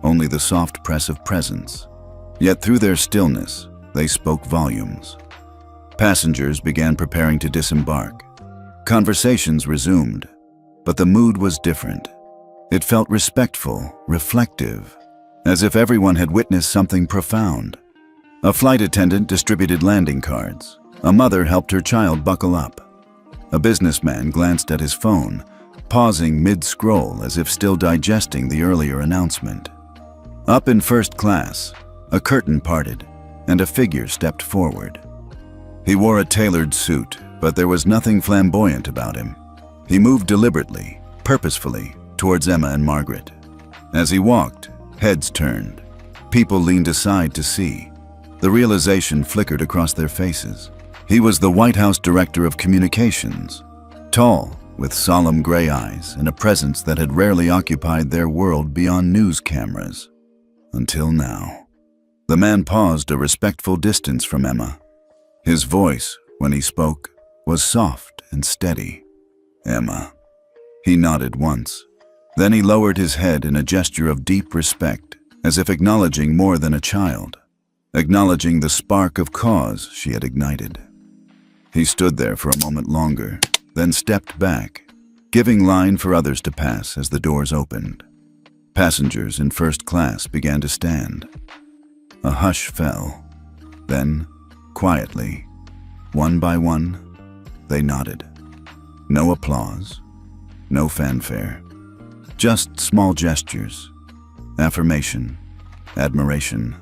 only the soft press of presence. Yet through their stillness, they spoke volumes. Passengers began preparing to disembark. Conversations resumed, but the mood was different. It felt respectful, reflective, as if everyone had witnessed something profound. A flight attendant distributed landing cards. A mother helped her child buckle up. A businessman glanced at his phone, pausing mid-scroll as if still digesting the earlier announcement. Up in first class, a curtain parted, and a figure stepped forward. He wore a tailored suit, but there was nothing flamboyant about him. He moved deliberately, purposefully, towards Emma and Margaret. As he walked, heads turned. People leaned aside to see. The realization flickered across their faces. He was the White House Director of Communications, tall, with solemn gray eyes and a presence that had rarely occupied their world beyond news cameras. Until now. The man paused a respectful distance from Emma. His voice, when he spoke, was soft and steady. "Emma." He nodded once. Then he lowered his head in a gesture of deep respect, as if acknowledging more than a child, acknowledging the spark of cause she had ignited. He stood there for a moment longer, then stepped back, giving line for others to pass as the doors opened. Passengers in first class began to stand. A hush fell. Then, quietly, one by one, they nodded. No applause, no fanfare, just small gestures, affirmation, admiration,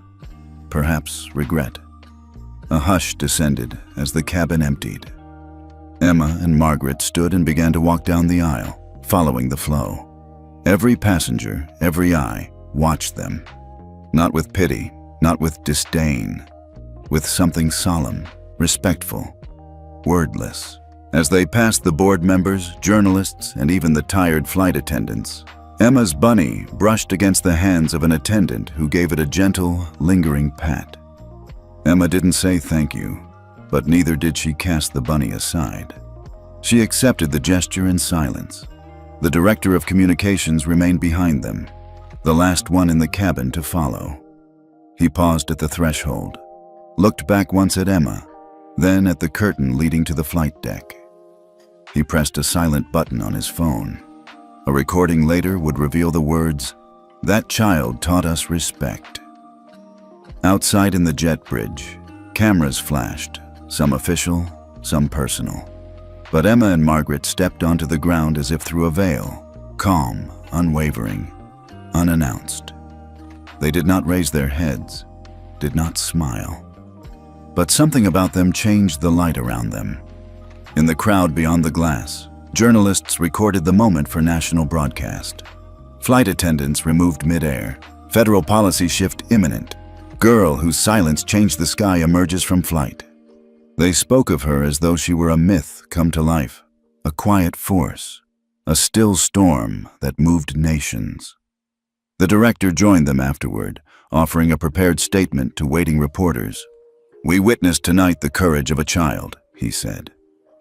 perhaps regret. A hush descended as the cabin emptied. Emma and Margaret stood and began to walk down the aisle, following the flow. Every passenger, every eye, watched them. Not with pity, not with disdain, with something solemn, respectful, wordless. As they passed the board members, journalists, and even the tired flight attendants, Emma's bunny brushed against the hands of an attendant who gave it a gentle, lingering pat. Emma didn't say thank you, but neither did she cast the bunny aside. She accepted the gesture in silence. The Director of Communications remained behind them, the last one in the cabin to follow. He paused at the threshold, looked back once at Emma, then at the curtain leading to the flight deck. He pressed a silent button on his phone. A recording later would reveal the words, "That child taught us respect." Outside in the jet bridge, cameras flashed, some official, some personal. But Emma and Margaret stepped onto the ground as if through a veil, calm, unwavering, unannounced. They did not raise their heads, did not smile. But something about them changed the light around them. In the crowd beyond the glass, journalists recorded the moment for national broadcast. Flight attendants removed midair. Federal policy shift imminent. Girl whose silence changed the sky emerges from flight. They spoke of her as though she were a myth come to life, a quiet force, a still storm that moved nations. The director joined them afterward, offering a prepared statement to waiting reporters. "We witnessed tonight the courage of a child," he said.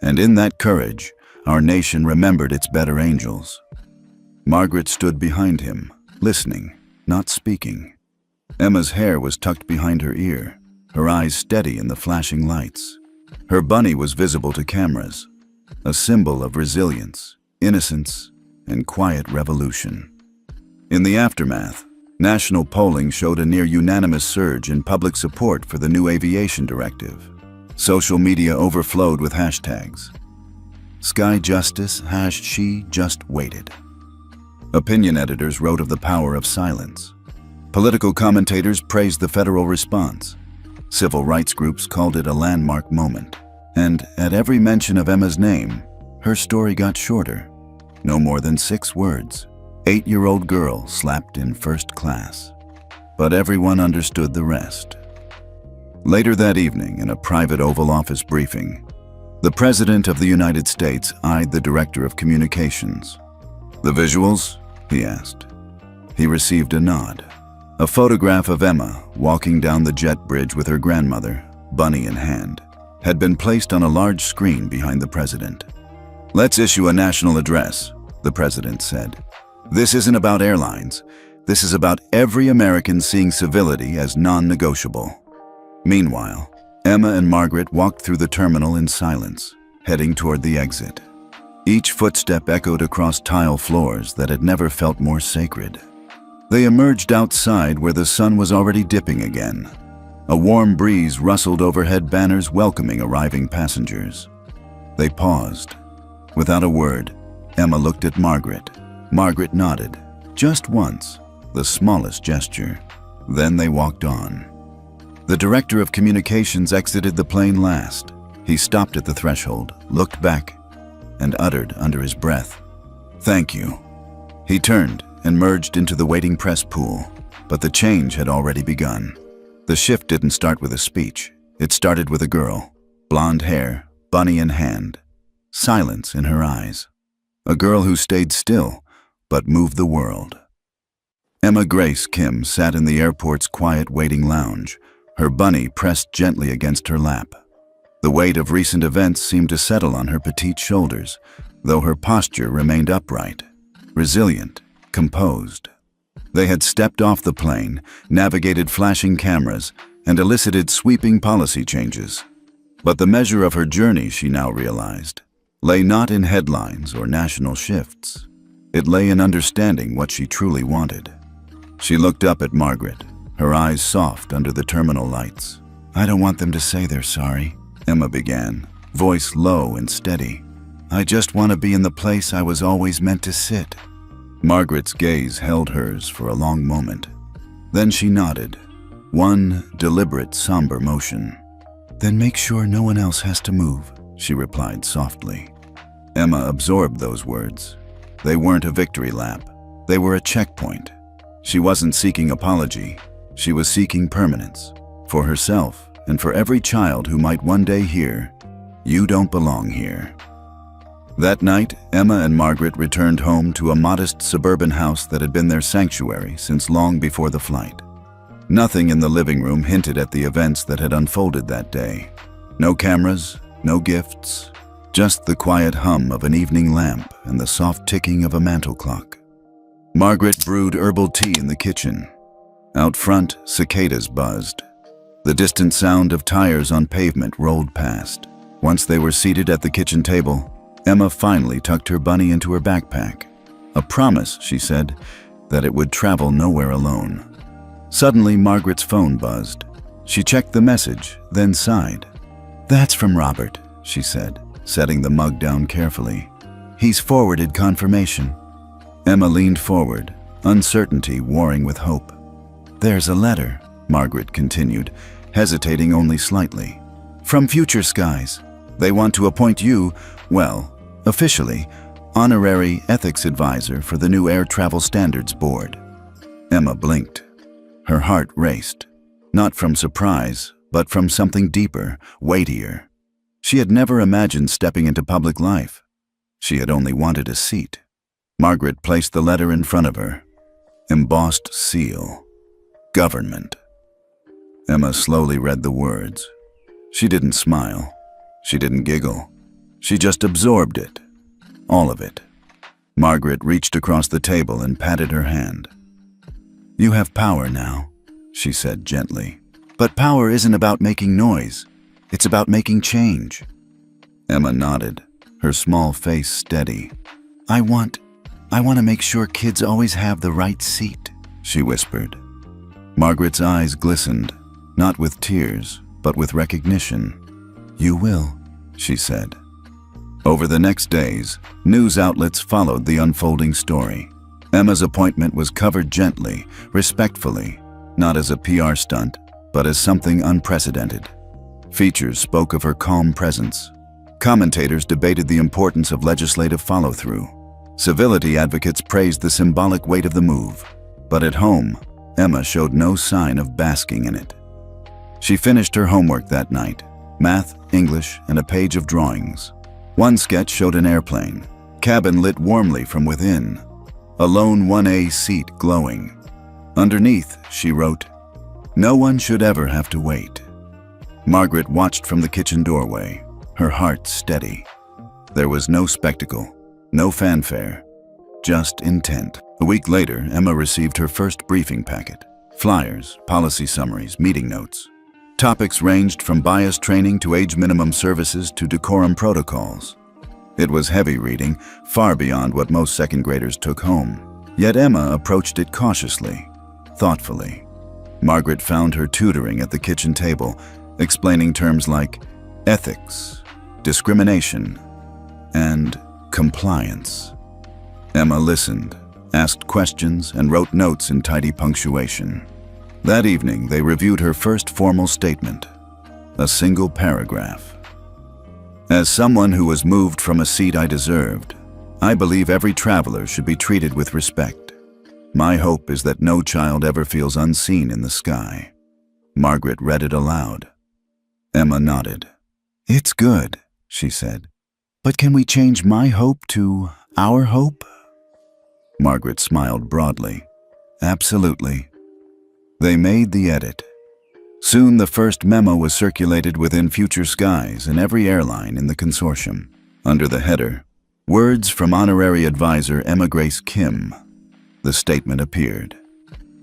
"And in that courage, our nation remembered its better angels." Margaret stood behind him, listening, not speaking. Emma's hair was tucked behind her ear, her eyes steady in the flashing lights. Her bunny was visible to cameras, a symbol of resilience, innocence, and quiet revolution. In the aftermath, national polling showed a near-unanimous surge in public support for the new aviation directive. Social media overflowed with hashtags. Sky Justice, #She Just Waited. Opinion editors wrote of the power of silence. Political commentators praised the federal response. Civil rights groups called it a landmark moment. And at every mention of Emma's name, her story got shorter. No more than 6 words. 8-year-old girl slapped in first class. But everyone understood the rest. Later that evening, in a private Oval Office briefing, the President of the United States eyed the Director of Communications. "The visuals?" he asked. He received a nod. A photograph of Emma walking down the jet bridge with her grandmother, bunny in hand, had been placed on a large screen behind the president. "Let's issue a national address," the president said. "This isn't about airlines. This is about every American seeing civility as non-negotiable." Meanwhile, Emma and Margaret walked through the terminal in silence, heading toward the exit. Each footstep echoed across tile floors that had never felt more sacred. They emerged outside where the sun was already dipping again. A warm breeze rustled overhead banners welcoming arriving passengers. They paused. Without a word, Emma looked at Margaret. Margaret nodded, just once, the smallest gesture. Then they walked on. The director of communications exited the plane last. He stopped at the threshold, looked back, and uttered under his breath, "Thank you." He turned and merged into the waiting press pool, but the change had already begun. The shift didn't start with a speech. It started with a girl, blonde hair, bunny in hand, silence in her eyes. A girl who stayed still, but moved the world. Emma Grace Kim sat in the airport's quiet waiting lounge, her bunny pressed gently against her lap. The weight of recent events seemed to settle on her petite shoulders, though her posture remained upright, resilient, composed. They had stepped off the plane, navigated flashing cameras, and elicited sweeping policy changes. But the measure of her journey, she now realized, lay not in headlines or national shifts. It lay in understanding what she truly wanted. She looked up at Margaret, her eyes soft under the terminal lights. "I don't want them to say they're sorry," Emma began, voice low and steady. "I just want to be in the place I was always meant to sit." Margaret's gaze held hers for a long moment. Then she nodded, one deliberate, somber motion. "Then make sure no one else has to move," she replied softly. Emma absorbed those words. They weren't a victory lap. They were a checkpoint. She wasn't seeking apology. She was seeking permanence. For herself and for every child who might one day hear, "You don't belong here." That night, Emma and Margaret returned home to a modest suburban house that had been their sanctuary since long before the flight. Nothing in the living room hinted at the events that had unfolded that day. No cameras, no gifts, just the quiet hum of an evening lamp and the soft ticking of a mantel clock. Margaret brewed herbal tea in the kitchen. Out front, cicadas buzzed. The distant sound of tires on pavement rolled past. Once they were seated at the kitchen table, Emma finally tucked her bunny into her backpack. A promise, she said, that it would travel nowhere alone. Suddenly, Margaret's phone buzzed. She checked the message, then sighed. "That's from Robert," she said, setting the mug down carefully. "He's forwarded confirmation." Emma leaned forward, uncertainty warring with hope. "There's a letter," Margaret continued, hesitating only slightly. "From Future Skies. They want to appoint you, well, officially, honorary ethics advisor for the new Air Travel Standards Board." Emma blinked. Her heart raced, not from surprise, but from something deeper, weightier. She had never imagined stepping into public life. She had only wanted a seat. Margaret placed the letter in front of her. Embossed seal. Government. Emma slowly read the words. She didn't smile. She didn't giggle. She just absorbed it. All of it. Margaret reached across the table and patted her hand. "You have power now," she said gently. "But power isn't about making noise. It's about making change." Emma nodded, her small face steady. I want to make sure kids always have the right seat," she whispered. Margaret's eyes glistened, not with tears, but with recognition. "You will," she said. Over the next days, news outlets followed the unfolding story. Emma's appointment was covered gently, respectfully, not as a PR stunt, but as something unprecedented. Features spoke of her calm presence. Commentators debated the importance of legislative follow-through. Civility advocates praised the symbolic weight of the move. But at home, Emma showed no sign of basking in it. She finished her homework that night, math, English, and a page of drawings. One sketch showed an airplane, cabin lit warmly from within, a lone 1A seat glowing. Underneath, she wrote, "No one should ever have to wait." Margaret watched from the kitchen doorway, her heart steady. There was no spectacle, no fanfare, just intent. A week later, Emma received her first briefing packet. Flyers, policy summaries, meeting notes. Topics ranged from bias training to age minimum services to decorum protocols. It was heavy reading, far beyond what most second graders took home. Yet Emma approached it cautiously, thoughtfully. Margaret found her tutoring at the kitchen table, explaining terms like ethics, discrimination, and compliance. Emma listened, asked questions, and wrote notes in tidy punctuation. That evening, they reviewed her first formal statement, a single paragraph. As someone who was moved from a seat I deserved, I believe every traveler should be treated with respect. My hope is that no child ever feels unseen in the sky. Margaret read it aloud. Emma nodded. It's good, she said. But can we change my hope to our hope? Margaret smiled broadly. Absolutely. They made the edit. Soon the first memo was circulated within Future Skies and every airline in the consortium. Under the header, "Words from Honorary Advisor Emma Grace Kim," the statement appeared.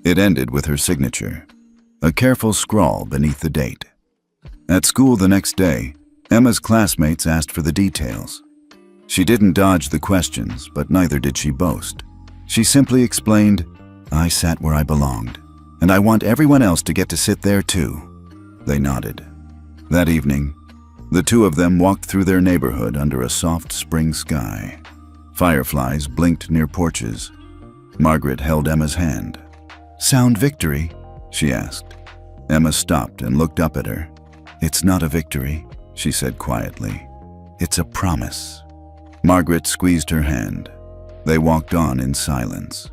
It ended with her signature, a careful scrawl beneath the date. At school the next day, Emma's classmates asked for the details. She didn't dodge the questions, but neither did she boast. She simply explained, "I sat where I belonged, and I want everyone else to get to sit there too." They nodded. That evening, the two of them walked through their neighborhood under a soft spring sky. Fireflies blinked near porches. Margaret held Emma's hand. "Sound victory?" she asked. Emma stopped and looked up at her. "It's not a victory," she said quietly. "It's a promise." Margaret squeezed her hand. They walked on in silence.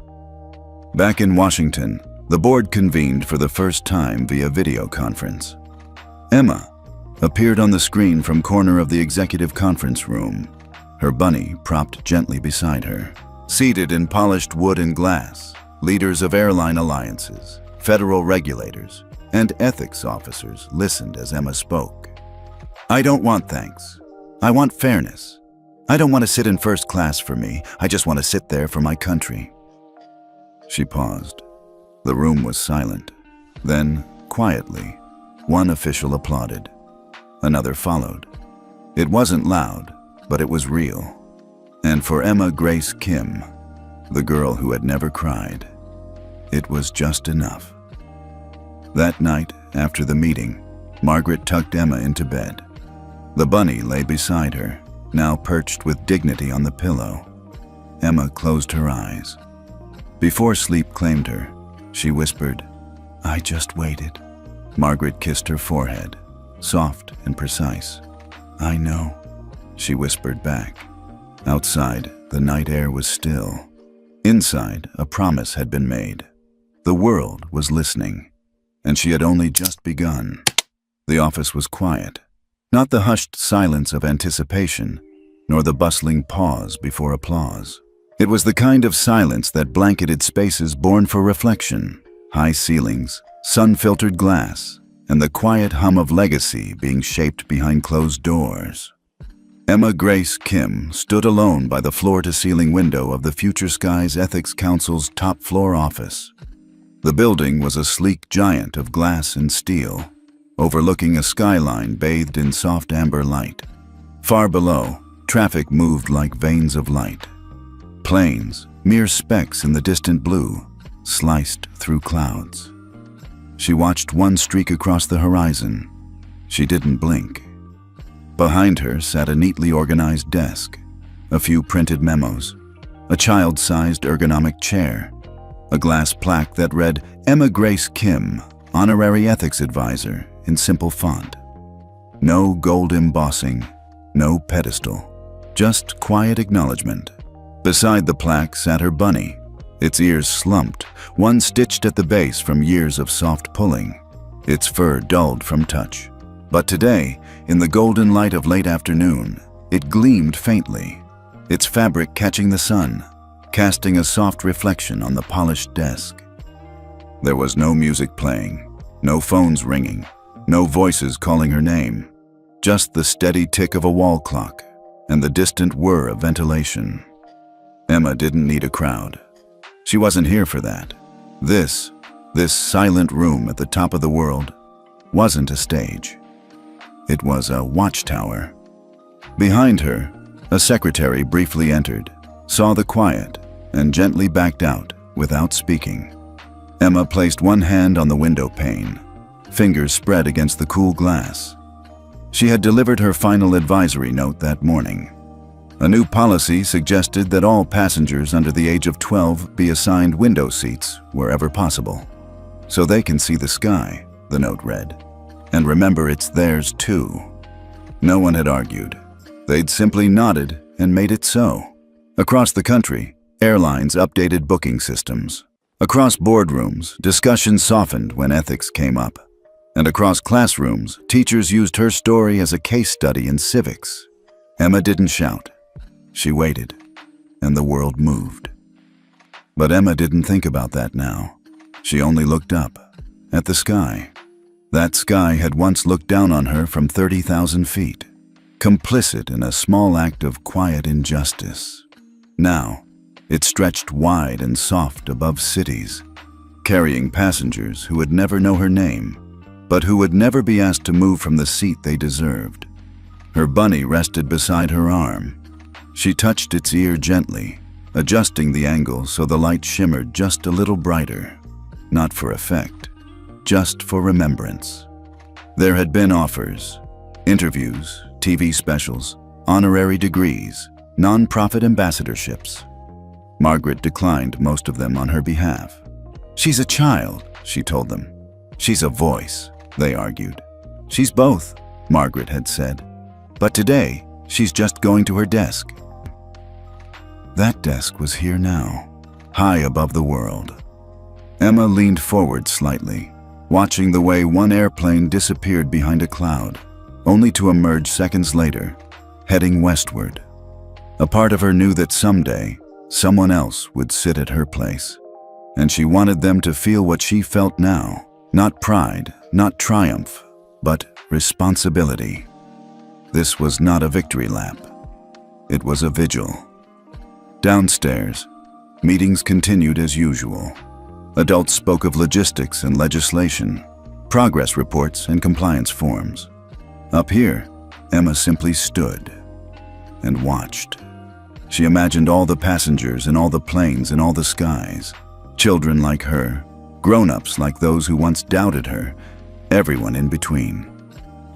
Back in Washington, the board convened for the first time via video conference. Emma appeared on the screen from corner of the executive conference room, her bunny propped gently beside her. Seated in polished wood and glass, leaders of airline alliances, federal regulators, and ethics officers listened as Emma spoke. "I don't want thanks. I want fairness. I don't want to sit in first class for me. I just want to sit there for my country." She paused. The room was silent. Then, quietly, one official applauded. Another followed. It wasn't loud, but it was real. And for Emma Grace Kim, the girl who had never cried, it was just enough. That night, after the meeting, Margaret tucked Emma into bed. The bunny lay beside her, now perched with dignity on the pillow. Emma closed her eyes. Before sleep claimed her, she whispered, "I just waited." Margaret kissed her forehead, soft and precise. "I know," she whispered back. Outside, the night air was still. Inside, a promise had been made. The world was listening, and she had only just begun. The office was quiet, not the hushed silence of anticipation, nor the bustling pause before applause. It was the kind of silence that blanketed spaces born for reflection, high ceilings, sun-filtered glass, and the quiet hum of legacy being shaped behind closed doors. Emma Grace Kim stood alone by the floor-to-ceiling window of the Future Skies Ethics Council's top-floor office. The building was a sleek giant of glass and steel, overlooking a skyline bathed in soft amber light. Far below, traffic moved like veins of light. Planes, mere specks in the distant blue, sliced through clouds. She watched one streak across the horizon. She didn't blink. Behind her sat a neatly organized desk, a few printed memos, a child-sized ergonomic chair, a glass plaque that read, "Emma Grace Kim, Honorary Ethics Advisor," in simple font. No gold embossing, no pedestal, just quiet acknowledgement. Beside the plaque sat her bunny, its ears slumped, one stitched at the base from years of soft pulling, its fur dulled from touch. But today, in the golden light of late afternoon, it gleamed faintly, its fabric catching the sun, casting a soft reflection on the polished desk. There was no music playing, no phones ringing, No voices calling her name, just the steady tick of a wall clock and the distant whir of ventilation. Emma didn't need a crowd. She wasn't here for that. This silent room at the top of the world wasn't a stage. It was a watchtower. Behind her, a secretary briefly entered, saw the quiet, and gently backed out without speaking. Emma placed one hand on the window pane, fingers spread against the cool glass. She had delivered her final advisory note that morning. A new policy suggested that all passengers under the age of 12 be assigned window seats wherever possible. So they can see the sky, the note read. And remember, it's theirs too. No one had argued. They'd simply nodded and made it so. Across the country, airlines updated booking systems. Across boardrooms, discussions softened when ethics came up. And across classrooms, teachers used her story as a case study in civics. Emma didn't shout. She waited, and the world moved. But Emma didn't think about that now. She only looked up, at the sky. That sky had once looked down on her from 30,000 feet, complicit in a small act of quiet injustice. Now, it stretched wide and soft above cities, carrying passengers who would never know her name, but who would never be asked to move from the seat they deserved. Her bunny rested beside her arm. She touched its ear gently, adjusting the angle so the light shimmered just a little brighter. Not for effect, just for remembrance. There had been offers, interviews, TV specials, honorary degrees, non-profit ambassadorships. Margaret declined most of them on her behalf. She's a child, she told them. She's a voice, they argued. She's both, Margaret had said. But today, she's just going to her desk. That desk was here now, high above the world. Emma leaned forward slightly, watching the way one airplane disappeared behind a cloud, only to emerge seconds later, heading westward. A part of her knew that someday, someone else would sit at her place, and she wanted them to feel what she felt now. Not pride, not triumph, but responsibility. This was not a victory lap. It was a vigil. Downstairs, meetings continued as usual. Adults spoke of logistics and legislation, progress reports and compliance forms. Up here, Emma simply stood and watched. She imagined all the passengers in all the planes in all the skies, children like her, grown-ups like those who once doubted her, everyone in between.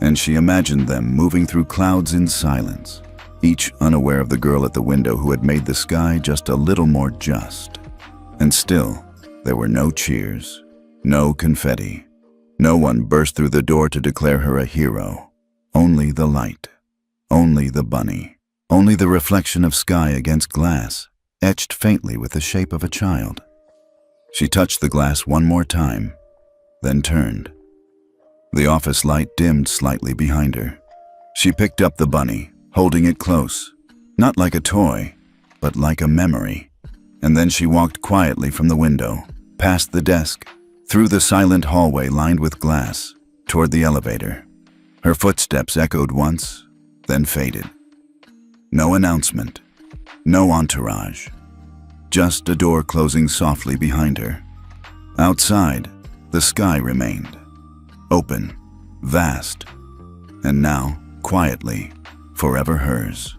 And she imagined them moving through clouds in silence, each unaware of the girl at the window who had made the sky just a little more just. And still, there were no cheers, no confetti. No one burst through the door to declare her a hero. Only the light, only the bunny, only the reflection of sky against glass, etched faintly with the shape of a child. She touched the glass one more time, then turned. The office light dimmed slightly behind her. She picked up the bunny, holding it close, not like a toy, but like a memory. And then she walked quietly from the window, past the desk, through the silent hallway lined with glass, toward the elevator. Her footsteps echoed once, then faded. No announcement, no entourage. Just a door closing softly behind her. Outside, the sky remained. Open, vast, and now, quietly, forever hers.